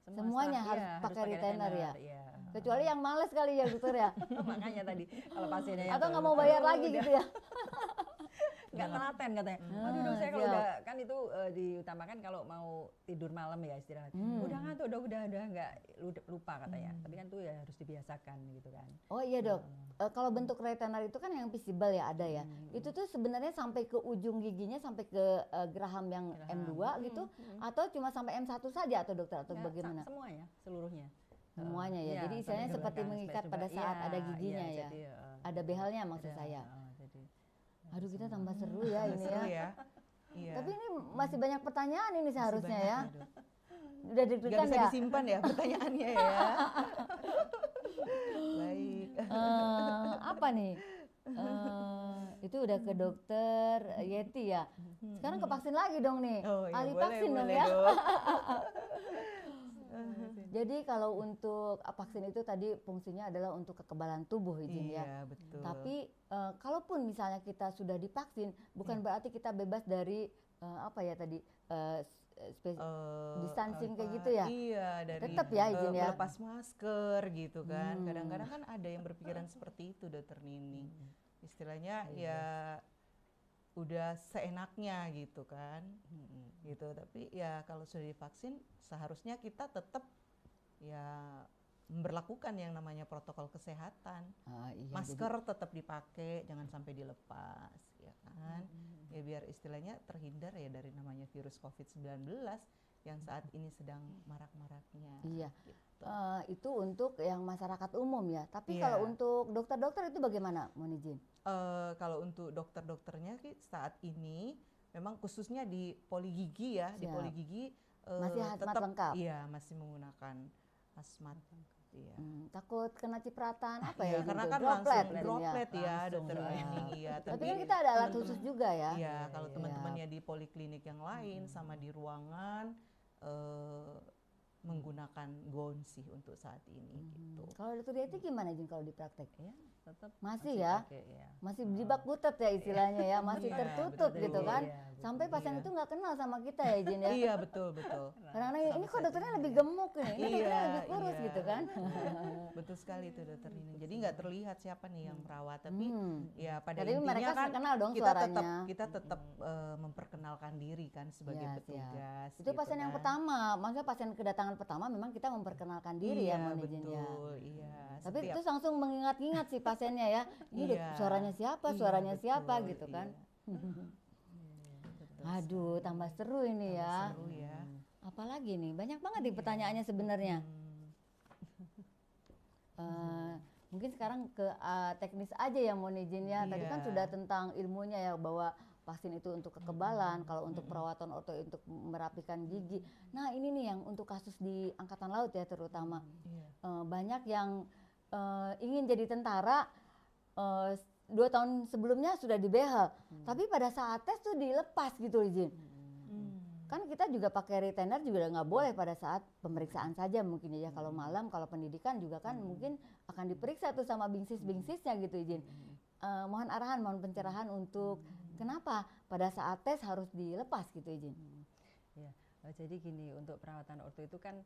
Semuanya harus pakai retainer ya? Iya. Kecuali yang males kali ya dokter ya? Makanya tadi kalau pasiennya yang Atau nggak mau bayar lagi udah gitu ya? nggak telaten katanya. Aduh dong, saya kalau udah kan itu diutamakan kalau mau tidur malam ya istirahat. Udah ngantuk, udah nggak lupa katanya. Tapi kan itu ya harus dibiasakan gitu kan. Oh iya dok, kalau bentuk retainer itu kan yang visible ya ada ya. Itu tuh sebenarnya sampai ke ujung giginya, sampai ke geraham yang M2 gitu, atau cuma sampai M1 saja atau dokter atau Ya, bagaimana? semuanya, seluruhnya. Semuanya ya. Iya, Jadi sampai istilahnya ke seperti belakang, mengikat sampai pada coba. saat Iya, ada giginya iya, ya. jadi, Ada behalnya maksud saya. Jadi, Aduh kita tambah seru ya ini Seru ya. ya. Iya. Tapi ini masih banyak pertanyaan ini seharusnya banyak, ya. aduh. Udah Nggak deg-degan bisa ya. disimpan ya pertanyaannya ya. Baik. Apa nih? Itu udah ke dokter Yeti ya. Sekarang ke vaksin lagi dong nih. Oh iya, Ahli boleh, vaksin dong boleh, ya. Dok. Jadi kalau untuk vaksin itu tadi fungsinya adalah untuk kekebalan tubuh izin ya. Iya, betul. Tapi kalaupun misalnya kita sudah divaksin, bukan berarti kita bebas dari apa ya tadi distancing kayak gitu ya. Iya, dari Tetap ya izin ya. melepas masker gitu kan. Kadang-kadang kan ada yang berpikiran seperti itu, Dokter Nining. Istilahnya ya udah seenaknya gitu kan. Gitu. Tapi ya kalau sudah divaksin seharusnya kita tetap ya memberlakukan yang namanya protokol kesehatan. Iya, Masker tetap dipakai, jangan sampai dilepas, ya kan? Ya biar istilahnya terhindar ya dari namanya virus COVID-19 yang saat ini sedang marak-maraknya. Iya. Gitu. Itu untuk yang masyarakat umum ya. Tapi Iya. kalau untuk dokter-dokter itu bagaimana, mohon izin? Kalau untuk dokter-dokternya saat ini memang khususnya di poligigi ya, di Siap. poligigi Masih hazmat tetap lengkap? iya masih menggunakan hazmat. Iya. Takut kena cipratan apa Iya, ya? karena gitu? kan Droplet langsung mungkin ya. droplet ya, Langsung, Dokter ya. Nining. Iya, Tapi kan kita ada alat teman-teman- khusus juga ya. Iya, kalau iya. teman-temannya di poliklinik yang lain sama di ruangan menggunakan gaun sih untuk saat ini gitu. Kalau dokter Yeti gimana izin kalau di praktek? ya tetap Masih ya? pakai, ya. Masih di bak butet ya istilahnya ya, masih Iya, tertutup betul. gitu kan. Iya, betul. Sampai pasien Iya. itu nggak kenal sama kita ya izin ya. Iya, betul. Kadang-kadang ini kok dokternya lebih gemuk nih, ini Iya, dokternya lebih kurus iya. gitu kan. Betul sekali itu Dokter Nining. Jadi nggak terlihat siapa nih yang merawat, tapi ya pada Tapi intinya mereka kan kenal dong kita suaranya. tetap memperkenalkan diri kan sebagai Iya, petugas. Itu gitu pasien yang kan. pertama, maksudnya pasien kedatangan pertama memang kita memperkenalkan diri ya Iya, mohon izin ya. betul, iya. Tapi Setiap- itu langsung mengingat-ingat si pasiennya ya. Ini Iya. suaranya siapa, Iya, suaranya siapa betul, gitu kan. Betul Aduh, tambah seru ini ya. seru ya. Apalagi nih, banyak banget nih pertanyaannya sebenarnya. Mungkin sekarang ke teknis aja ya mohon izin ya. Tadi kan Iya. sudah tentang ilmunya ya bahwa vaksin itu untuk kekebalan, kalau untuk perawatan orto untuk merapikan gigi. Nah ini nih yang untuk kasus di Angkatan Laut ya terutama. Iya. Banyak yang ingin jadi tentara 2 tahun sebelumnya sudah dibehel, tapi pada saat tes tuh dilepas gitu izin. Kan kita juga pakai retainer juga nggak boleh pada saat pemeriksaan saja mungkin ya. Kalau malam, kalau pendidikan juga kan mungkin akan diperiksa tuh sama bingsis-bingsisnya gitu izin. Mohon arahan, mohon pencerahan untuk kenapa pada saat tes harus dilepas gitu izin. Ya, jadi gini, untuk perawatan orto itu kan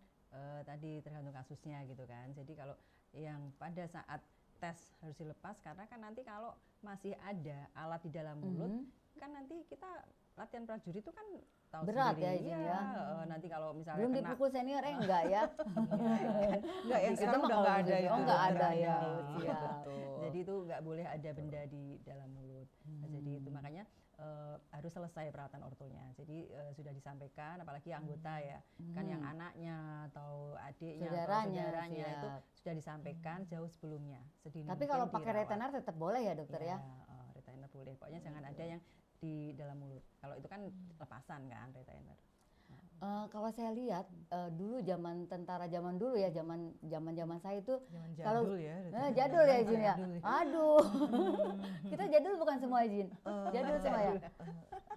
tadi tergantung kasusnya gitu kan. Jadi kalau yang pada saat tes harus dilepas karena kan nanti kalau masih ada alat di dalam mulut kan nanti kita latihan prajurit itu kan tahu Berat sendiri. ya, Izin, ya. Nanti kalau misalnya Belum kena dipukul senior enggak ya? Enggak, yang Itu sekarang mah udah kalau nggak ada gitu. itu. Oh, nggak ada Nggak ya. ada. Siap. Betul. jadi itu nggak boleh ada benda di dalam mulut. Nah, jadi itu makanya harus selesai perawatan ortonya. Jadi sudah disampaikan, apalagi anggota ya, kan yang anaknya atau adiknya atau saudaranya itu siap. sudah disampaikan jauh sebelumnya. Sedini Tapi mungkin kalau pakai dirawat. retainer tetap boleh ya dokter ya? Retainer boleh. Pokoknya jangan ada yang di dalam mulut. Kalau itu kan lepasan kan retainer. Kalau saya lihat dulu zaman tentara zaman dulu ya, zaman saya itu Zaman kalau jadul ya. jadul ya Izin ya. Jadul ya. Aduh. Kita jadul bukan semua Izin. Jadul semua ya.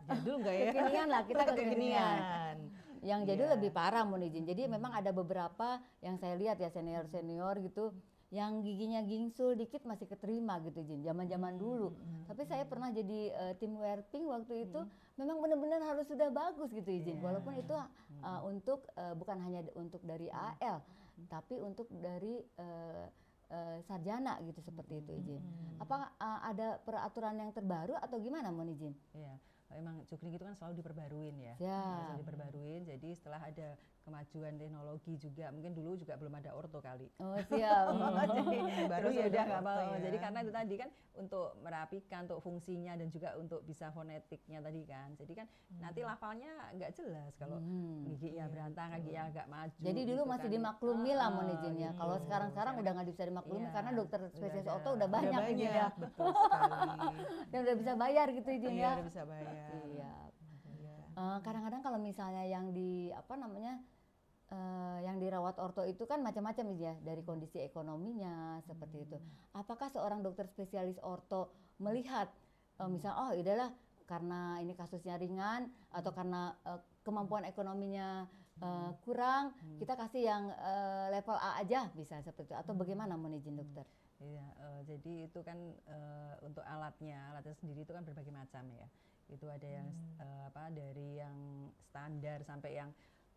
Jadul enggak ya? Kekinian lah, kita kekinian. Kekinian. Yang jadul Iya. lebih parah mohon izin. Jadi memang ada beberapa yang saya lihat ya senior gitu yang giginya gingsul dikit masih keterima gitu Jin, zaman-zaman dulu. Tapi saya pernah jadi tim werping waktu itu memang benar-benar harus sudah bagus gitu Izin. Walaupun itu untuk bukan hanya untuk dari AL, tapi untuk dari sarjana gitu seperti itu Izin. Apa ada peraturan yang terbaru atau gimana mohon izin? Iya, memang jukning itu kan selalu diperbaruin ya. Siap. Selalu diperbaruin. Jadi setelah ada kemajuan teknologi juga, mungkin dulu juga belum ada orto kali. Oh siap. Jadi baru Terus ya udah ada nggak mau. orto ya. Jadi karena itu tadi kan untuk merapikan, untuk fungsinya dan juga untuk bisa fonetiknya tadi kan. Jadi kan nanti lafalnya nggak jelas kalau giginya berantakan, giginya agak maju. Jadi dulu gitu masih kan. dimaklumi lah mohon izin ya. gitu. Kalau sekarang udah nggak bisa dimaklumi Iya, karena dokter udah spesialis ada. orto udah banyak Udah izin banyak, ya. betul sekali. Dan udah bisa bayar gitu izin Iya, ya. udah bisa bayar. Iya. Iya. Kadang-kadang kalau misalnya yang di apa namanya yang dirawat orto itu kan macam-macam ya dari kondisi ekonominya seperti itu. Apakah seorang dokter spesialis orto melihat misalnya oh idahlah karena ini kasusnya ringan atau karena kemampuan ekonominya kurang kita kasih yang level A aja bisa seperti itu atau bagaimana mohon izin dokter? Iya, jadi itu kan untuk alatnya sendiri itu kan berbagai macam ya. Itu ada yang apa dari yang standar sampai yang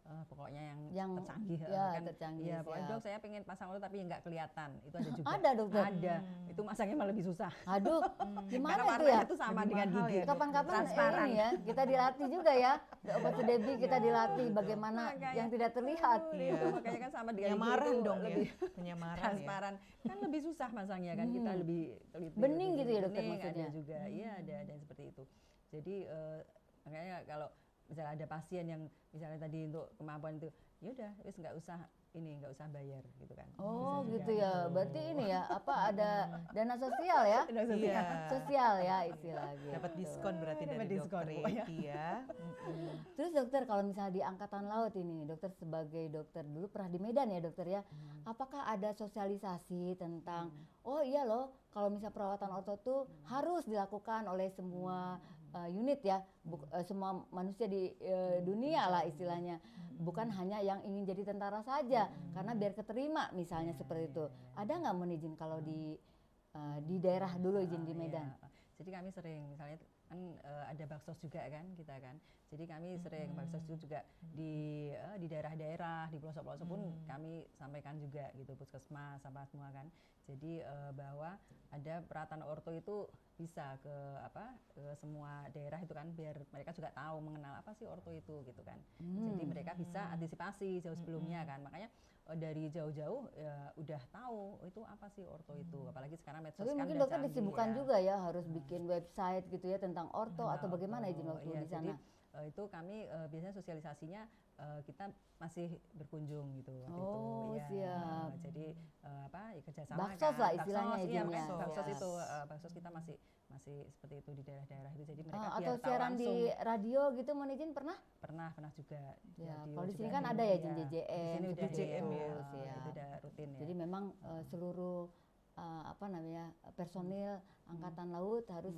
pokoknya yang tercanggih ya, kan. tercanggih, Iya, pokoknya siap. dok saya pengen pasang orto tapi nggak kelihatan. Itu ada juga. Ada dokter. Ada. Itu masangnya malah lebih susah. Aduh, gimana Karena itu warnanya ya? itu sama Lebih dengan mahal gigi. ya, Kapan-kapan transparan. ini ya kita dilatih juga ya. Obat Debbie kita dilatih bagaimana Makanya. yang tidak terlihat. Iya. Itu makanya kan sama dengan gigi Penyamaran itu dong lebih ya. Penyamaran ya. transparan. Kan lebih susah masangnya kan kita lebih teliti. Bening lebih gitu ya, dokter, bening, maksudnya? Ada juga. Iya, ada yang seperti itu. Jadi makanya kalau misalnya ada pasien yang misalnya tadi untuk kemampuan itu ya udah wis nggak usah bayar gitu kan. Oh Bisa gitu juga ya. Berarti ini ya apa ada dana sosial ya? Iya. Sosial ya istilahnya. Dapat diskon berarti Dapat dari diskon dokter pokoknya. Eki ya. Terus dokter kalau misalnya di angkatan laut ini, dokter sebagai dokter dulu pernah di Medan ya dokter ya. Apakah ada sosialisasi tentang oh iya loh kalau misalnya perawatan orto tuh harus dilakukan oleh semua unit ya, semua manusia di dunia lah istilahnya. Bukan hanya yang ingin jadi tentara saja karena biar keterima misalnya seperti itu. Ada nggak mohon izin kalau di daerah dulu izin di Medan? Iya. Jadi kami sering misalnya kan ada baksos juga kan kita kan. Jadi kami sering baksos itu juga di daerah-daerah, di pelosok-pelosok pun kami sampaikan juga gitu puskesmas apa semua kan. Jadi bahwa ada perawatan orto itu bisa ke semua daerah itu kan biar mereka juga tahu mengenal apa sih orto itu gitu kan. Jadi mereka bisa antisipasi jauh sebelumnya kan. Makanya dari jauh-jauh ya udah tahu itu apa sih orto itu. Apalagi sekarang medsos Tapi kan mungkin udah dokter canggih disibukkan ya. juga ya harus bikin website gitu ya tentang orto atau bagaimana izin waktu Iya, di sana? Jadi itu kami biasanya sosialisasinya kita masih berkunjung gitu waktu Oh, itu. Ya. siap. Jadi kerjasama Baksos kan. lah istilahnya Baksos, iya, izin makanya ya. baksos Siap. itu baksos kita masih seperti itu di daerah-daerah itu. Jadi mereka atau biar tahu siaran langsung. di radio gitu mohon izin pernah? Pernah juga. Ya, radio kalau di sini juga kan ada, ada ya iya. Jin Di JJM, sini udah JJM ada, ya, siap. itu udah rutin ya. Jadi memang seluruh personil angkatan laut harus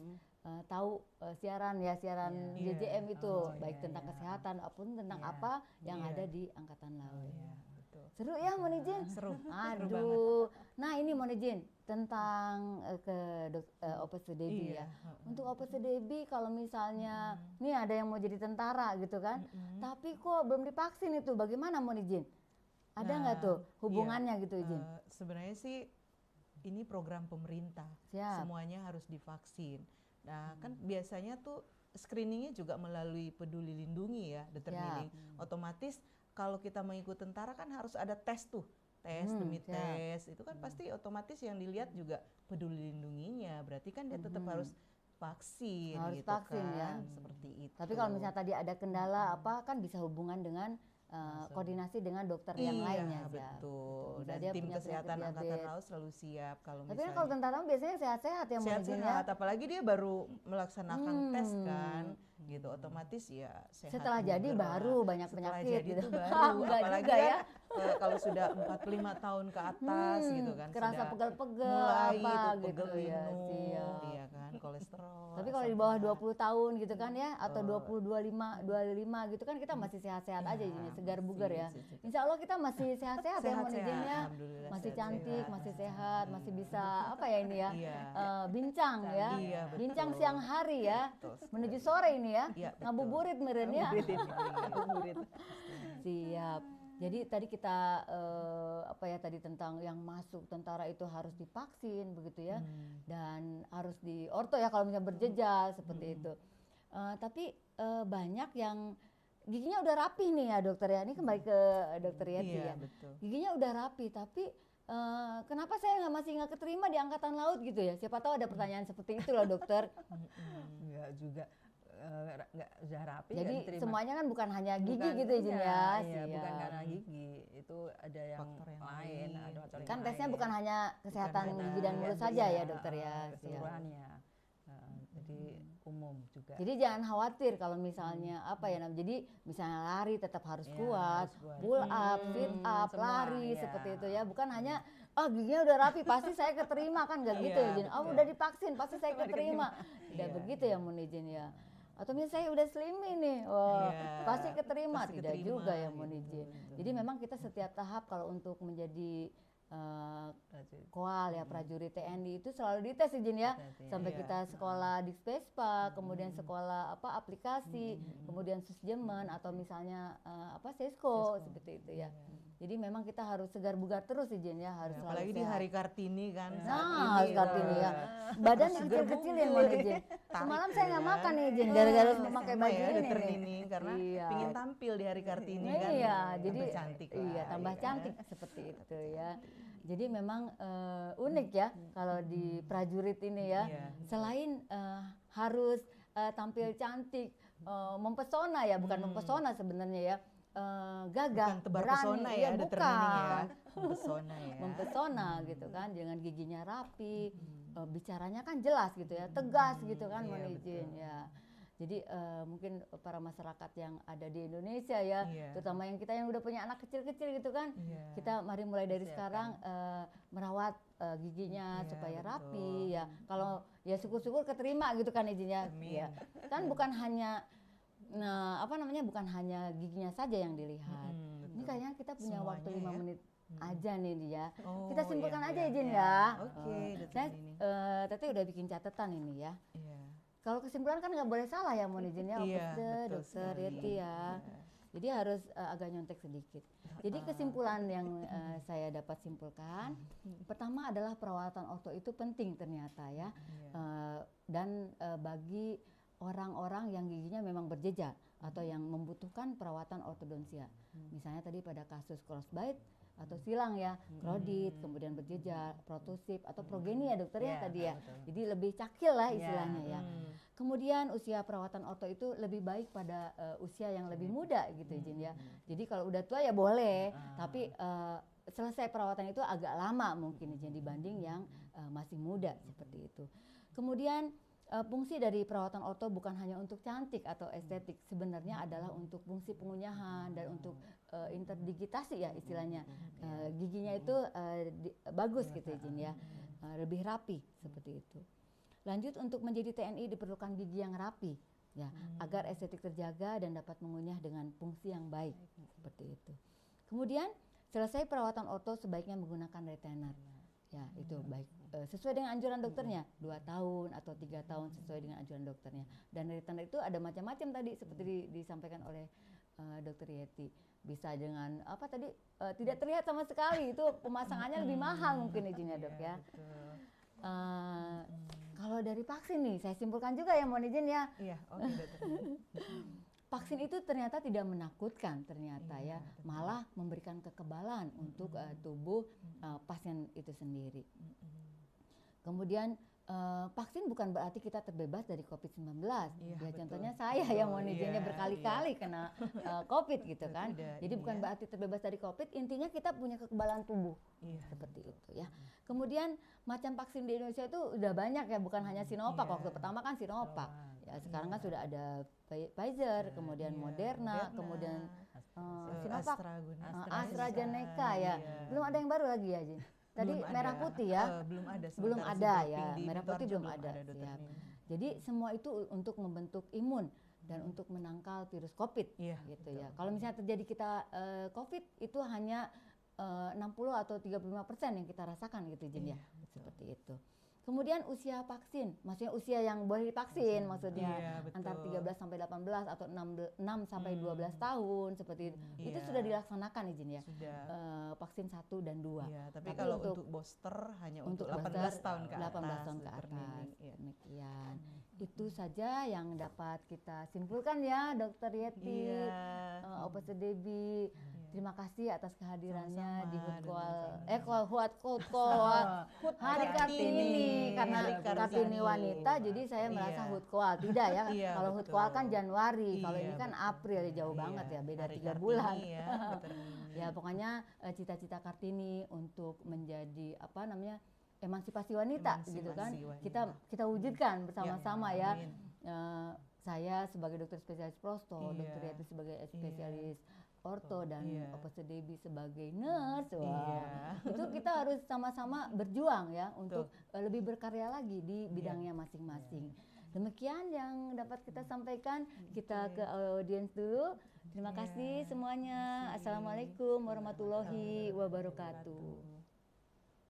tahu siaran Iya. JJM itu Oh, baik iya, tentang iya. kesehatan apapun tentang Iya. apa yang Iya. ada di angkatan laut. Iya, betul. Seru ya mohon izin. Seru. banget. Aduh. Nah, ini mohon izin tentang Opus Debbie Iya. ya. Untuk Opus Debbie kalau misalnya nih ada yang mau jadi tentara gitu kan. Tapi kok belum divaksin itu bagaimana mohon izin? Ada nggak Nah, tuh hubungannya gitu izin? Sebenarnya sih ini program pemerintah. Siap. Semuanya harus divaksin. Nah, kan biasanya tuh screeningnya juga melalui Peduli Lindungi ya, Dokter Nining. Otomatis kalau kita mau ikut tentara kan harus ada tes tuh, tes demi tes. Itu kan pasti otomatis yang dilihat juga Peduli Lindunginya. Berarti kan dia tetap harus vaksin Harus gitu vaksin kan, ya. seperti itu. Tapi kalau misalnya tadi ada kendala apa kan bisa hubungan dengan koordinasi dengan dokter yang lainnya aja. Betul. Bisa Dan dia tim punya kesehatan penyakit Angkatan diabetes. Laut selalu siap kalau Tapi kan misalnya. kalau tentara biasanya sehat-sehat ya Mbak Nijin ya. Sehat-sehat, apalagi dia baru melaksanakan tes kan, gitu. Otomatis ya sehat. Setelah jadi bugar lah. baru banyak Setelah penyakit jadi gitu. itu baru, Enggak apalagi juga kan ya. kalau sudah 45 tahun ke atas gitu kan, Kerasa sudah pegel-pegel mulai apa itu gitu pegel ya. linu, Siap. iya kan, kolesterol. Tapi kalau di asam bawah urat. 20 tahun gitu kan ya atau 20 25 gitu kan kita masih sehat-sehat aja jadinya, segar bugar ya. Insya Allah kita masih sehat-sehat ya Mbak Nijin ya. Alhamdulillah, Masih sehat-sehat. cantik, masih sehat, masih bisa apa ya ini ya? Iya. Bincang ya. Iya, betul. Bincang siang hari ya. Betul sekali. Menuju sore ini ya. Iya, betul. Ngabuburit meren ya. Ngabuburit. Siap. Jadi tadi kita apa ya tadi tentang yang masuk tentara itu harus divaksin begitu ya, dan harus di orto ya kalau misalnya berjejal seperti itu. Tapi banyak yang giginya udah rapi nih ya dokter ya. Ini kembali ke dokter Yeti Iya, ya. betul. Giginya udah rapi tapi kenapa saya masih nggak keterima di Angkatan Laut gitu ya? Siapa tahu ada pertanyaan seperti itu loh dokter. Enggak juga enggak udah rapi Jadi nggak diterima. semuanya kan bukan hanya gigi Bukan- gitu izin iya, ya. iya, bukan Siap. karena gigi, itu ada yang Faktor yang lain, lain. ada faktor yang Kan tesnya lain. bukan hanya kesehatan hanya gigi dan mulut Iya, saja ya iya, dokter ya. Siap. keseluruhannya. Jadi umum juga. Jadi jangan khawatir kalau misalnya apa ya namanya. Jadi misalnya lari tetap harus Iya, kuat, harus kuat. pull up, sit up, semua, lari iya. seperti itu ya. Bukan hanya giginya udah rapi pasti saya keterima kan nggak gitu Iya, ya Jin. betul. Udah divaksin pasti saya Udah keterima. Tidak Iya, begitu ya Mun Izin ya. Atau misalnya saya udah slim nih, wah Iya, pasti keterima. pasti Tidak keterima, juga ya gitu. Mun Izin. Jadi memang kita setiap tahap kalau untuk menjadi Prajurit. koal ya prajurit TNI itu selalu dites izin ya Dites, sampai iya. kita sekolah di Spespa kemudian sekolah apa aplikasi kemudian susjemen atau misalnya Sesko seperti itu ya. Jadi memang kita harus segar bugar terus izin ya harus selalu Apalagi di sehat. hari Kartini kan. Nah, saat ini, Kartini ya. wah. Badan Segar dikecil-kecilin bugar. mau izin. Tarik Semalam saya nggak ya. makan nih izin gara-gara Sama memakai ya, baju ini Dokter nih. Nining, karena Iya. pingin tampil di hari Kartini kan. Iya, jadi tambah cantik lah, iya tambah ya kan? cantik seperti itu ya. Jadi memang unik ya kalau di prajurit ini ya. Iya. Selain harus tampil cantik, mempesona ya, bukan mempesona sebenarnya ya. Gagah, Bukan tebar berani, pesona ya, iya, Dokter bukan. Nining ya. Mempesona ya. Mempesona gitu kan, dengan giginya rapi, bicaranya kan jelas gitu ya, tegas gitu kan, Iya, mohon izin betul. ya. Jadi mungkin para masyarakat yang ada di Indonesia ya, Iya. terutama yang kita yang udah punya anak kecil-kecil gitu kan, Iya. kita mari mulai dari Persiapkan. sekarang merawat giginya Iya, supaya betul. rapi ya. Kalau ya syukur-syukur keterima gitu kan izinnya. Amin. Ya. Kan bukan hanya bukan hanya giginya saja yang dilihat. Ini kayaknya kita punya waktu Semuanya 5 ya. menit aja nih dia. Oh, Kita simpulkan iya, aja iya, izin iya. ya. Oke, Dokter Saya Nining. Teteh udah bikin catatan ini ya. Iya. Kalau kesimpulan kan nggak boleh salah ya mohon izin ya, Iya, betul dokter sekali. Yeti ya. Iya. Jadi harus agak nyontek sedikit. Jadi kesimpulan yang saya dapat simpulkan, pertama adalah perawatan orto itu penting ternyata ya. Dan bagi orang-orang yang giginya memang berjejak atau yang membutuhkan perawatan ortodonsia. Misalnya tadi pada kasus crossbite atau silang ya, krodit, kemudian berjejak, protosip atau progeni ya dokter ya Iya, tadi ya. betul. Jadi lebih cakil lah Iya, istilahnya ya. Kemudian usia perawatan orto itu lebih baik pada usia yang lebih muda gitu izin ya. Jadi kalau udah tua ya boleh, tapi selesai perawatan itu agak lama mungkin izin dibanding yang masih muda seperti itu. Kemudian fungsi dari perawatan orto bukan hanya untuk cantik atau estetik, sebenarnya adalah untuk fungsi pengunyahan dan untuk interdigitasi ya istilahnya. Giginya itu bagus gitu izin ya, lebih rapi seperti itu. Lanjut, untuk menjadi TNI diperlukan gigi yang rapi ya, agar estetik terjaga dan dapat mengunyah dengan fungsi yang baik seperti itu. Kemudian selesai perawatan orto sebaiknya menggunakan retainer. Ya, itu baik sesuai dengan anjuran dokternya, 2 tahun atau 3 tahun sesuai dengan anjuran dokternya. Dan retainer itu ada macam-macam tadi seperti disampaikan oleh Dokter Yeti. Bisa dengan apa tadi tidak terlihat sama sekali, itu pemasangannya lebih mahal mungkin izinnya dok ya. Kalau dari vaksin nih, saya simpulkan juga ya, mohon izin ya. Iya, oke dokter. Vaksin itu ternyata tidak menakutkan ternyata Iya, ya, betul. malah memberikan kekebalan untuk tubuh pasien itu sendiri. Kemudian vaksin bukan berarti kita terbebas dari COVID-19. Iya, Ya betul. contohnya saya yang mohon Betul, izinnya iya, berkali-kali kena COVID gitu kan. Tidak, Jadi bukan iya. berarti terbebas dari COVID, intinya kita punya kekebalan tubuh. Iya, Seperti itu ya. Kemudian macam vaksin di Indonesia itu udah banyak ya, bukan hanya Sinovac. Iya. Waktu pertama kan Sinovac. Sinovac. Ya sekarang kan Iya. sudah ada Pfizer, kemudian Iya, Moderna, kemudian Sinovac, AstraZeneca ya. Iya. Belum ada yang baru lagi ya, Jin. Tadi Belum merah ada. putih ya. Belum ada. Belum Sementara ada si ya, doping di merah putih Sidoarjo belum ada, dokter siap. Ning. Jadi semua itu untuk membentuk imun dan untuk menangkal virus COVID Iya, gitu betul. ya. Kalau misalnya terjadi kita COVID itu hanya 60 atau 35% yang kita rasakan gitu Jin ya. Iya, betul. Seperti itu. Kemudian usia vaksin, maksudnya usia yang boleh divaksin maksudnya Iya, betul. antara 13 sampai 18 atau 6 sampai 12 tahun seperti itu. Itu Iya. sudah dilaksanakan izin ya. Sudah. vaksin 1 dan 2. Iya, tapi Tapi kalau untuk- untuk booster hanya untuk untuk 18 booster, tahun ke 18 atas. tahun ke dokter atas. Nining. Iya. Demikian. Itu saja yang dapat kita simpulkan ya, Dokter Yeti, Iya. Opa Debbie. Terima kasih atas kehadirannya di Sama-sama. Hari Kartini ini karena Hari Kartini wanita, jadi saya merasa Iya. HUT koal tidak ya. Iya, Kalau HUT betul. koal kan Januari, kalau Iya, ini kan betul. April, jauh Iya, banget ya, beda Hari 3 Kartini bulan. ya, dokter Nining. Ya pokoknya cita-cita Kartini untuk menjadi apa namanya emansipasi wanita gitu kan, Emansipasi wanita. kita wujudkan bersama-sama ya. amin. Saya sebagai dokter spesialis prosto, Iya. dokter Yati sebagai spesialis orto dan Iya. Opa Debbie sebagai nurse. Wah, Iya. itu kita harus sama-sama berjuang ya untuk lebih berkarya lagi di bidangnya masing-masing. Demikian yang dapat kita sampaikan. Kita ke audiens dulu. Terima kasih semuanya. Assalamualaikum warahmatullahi wabarakatuh.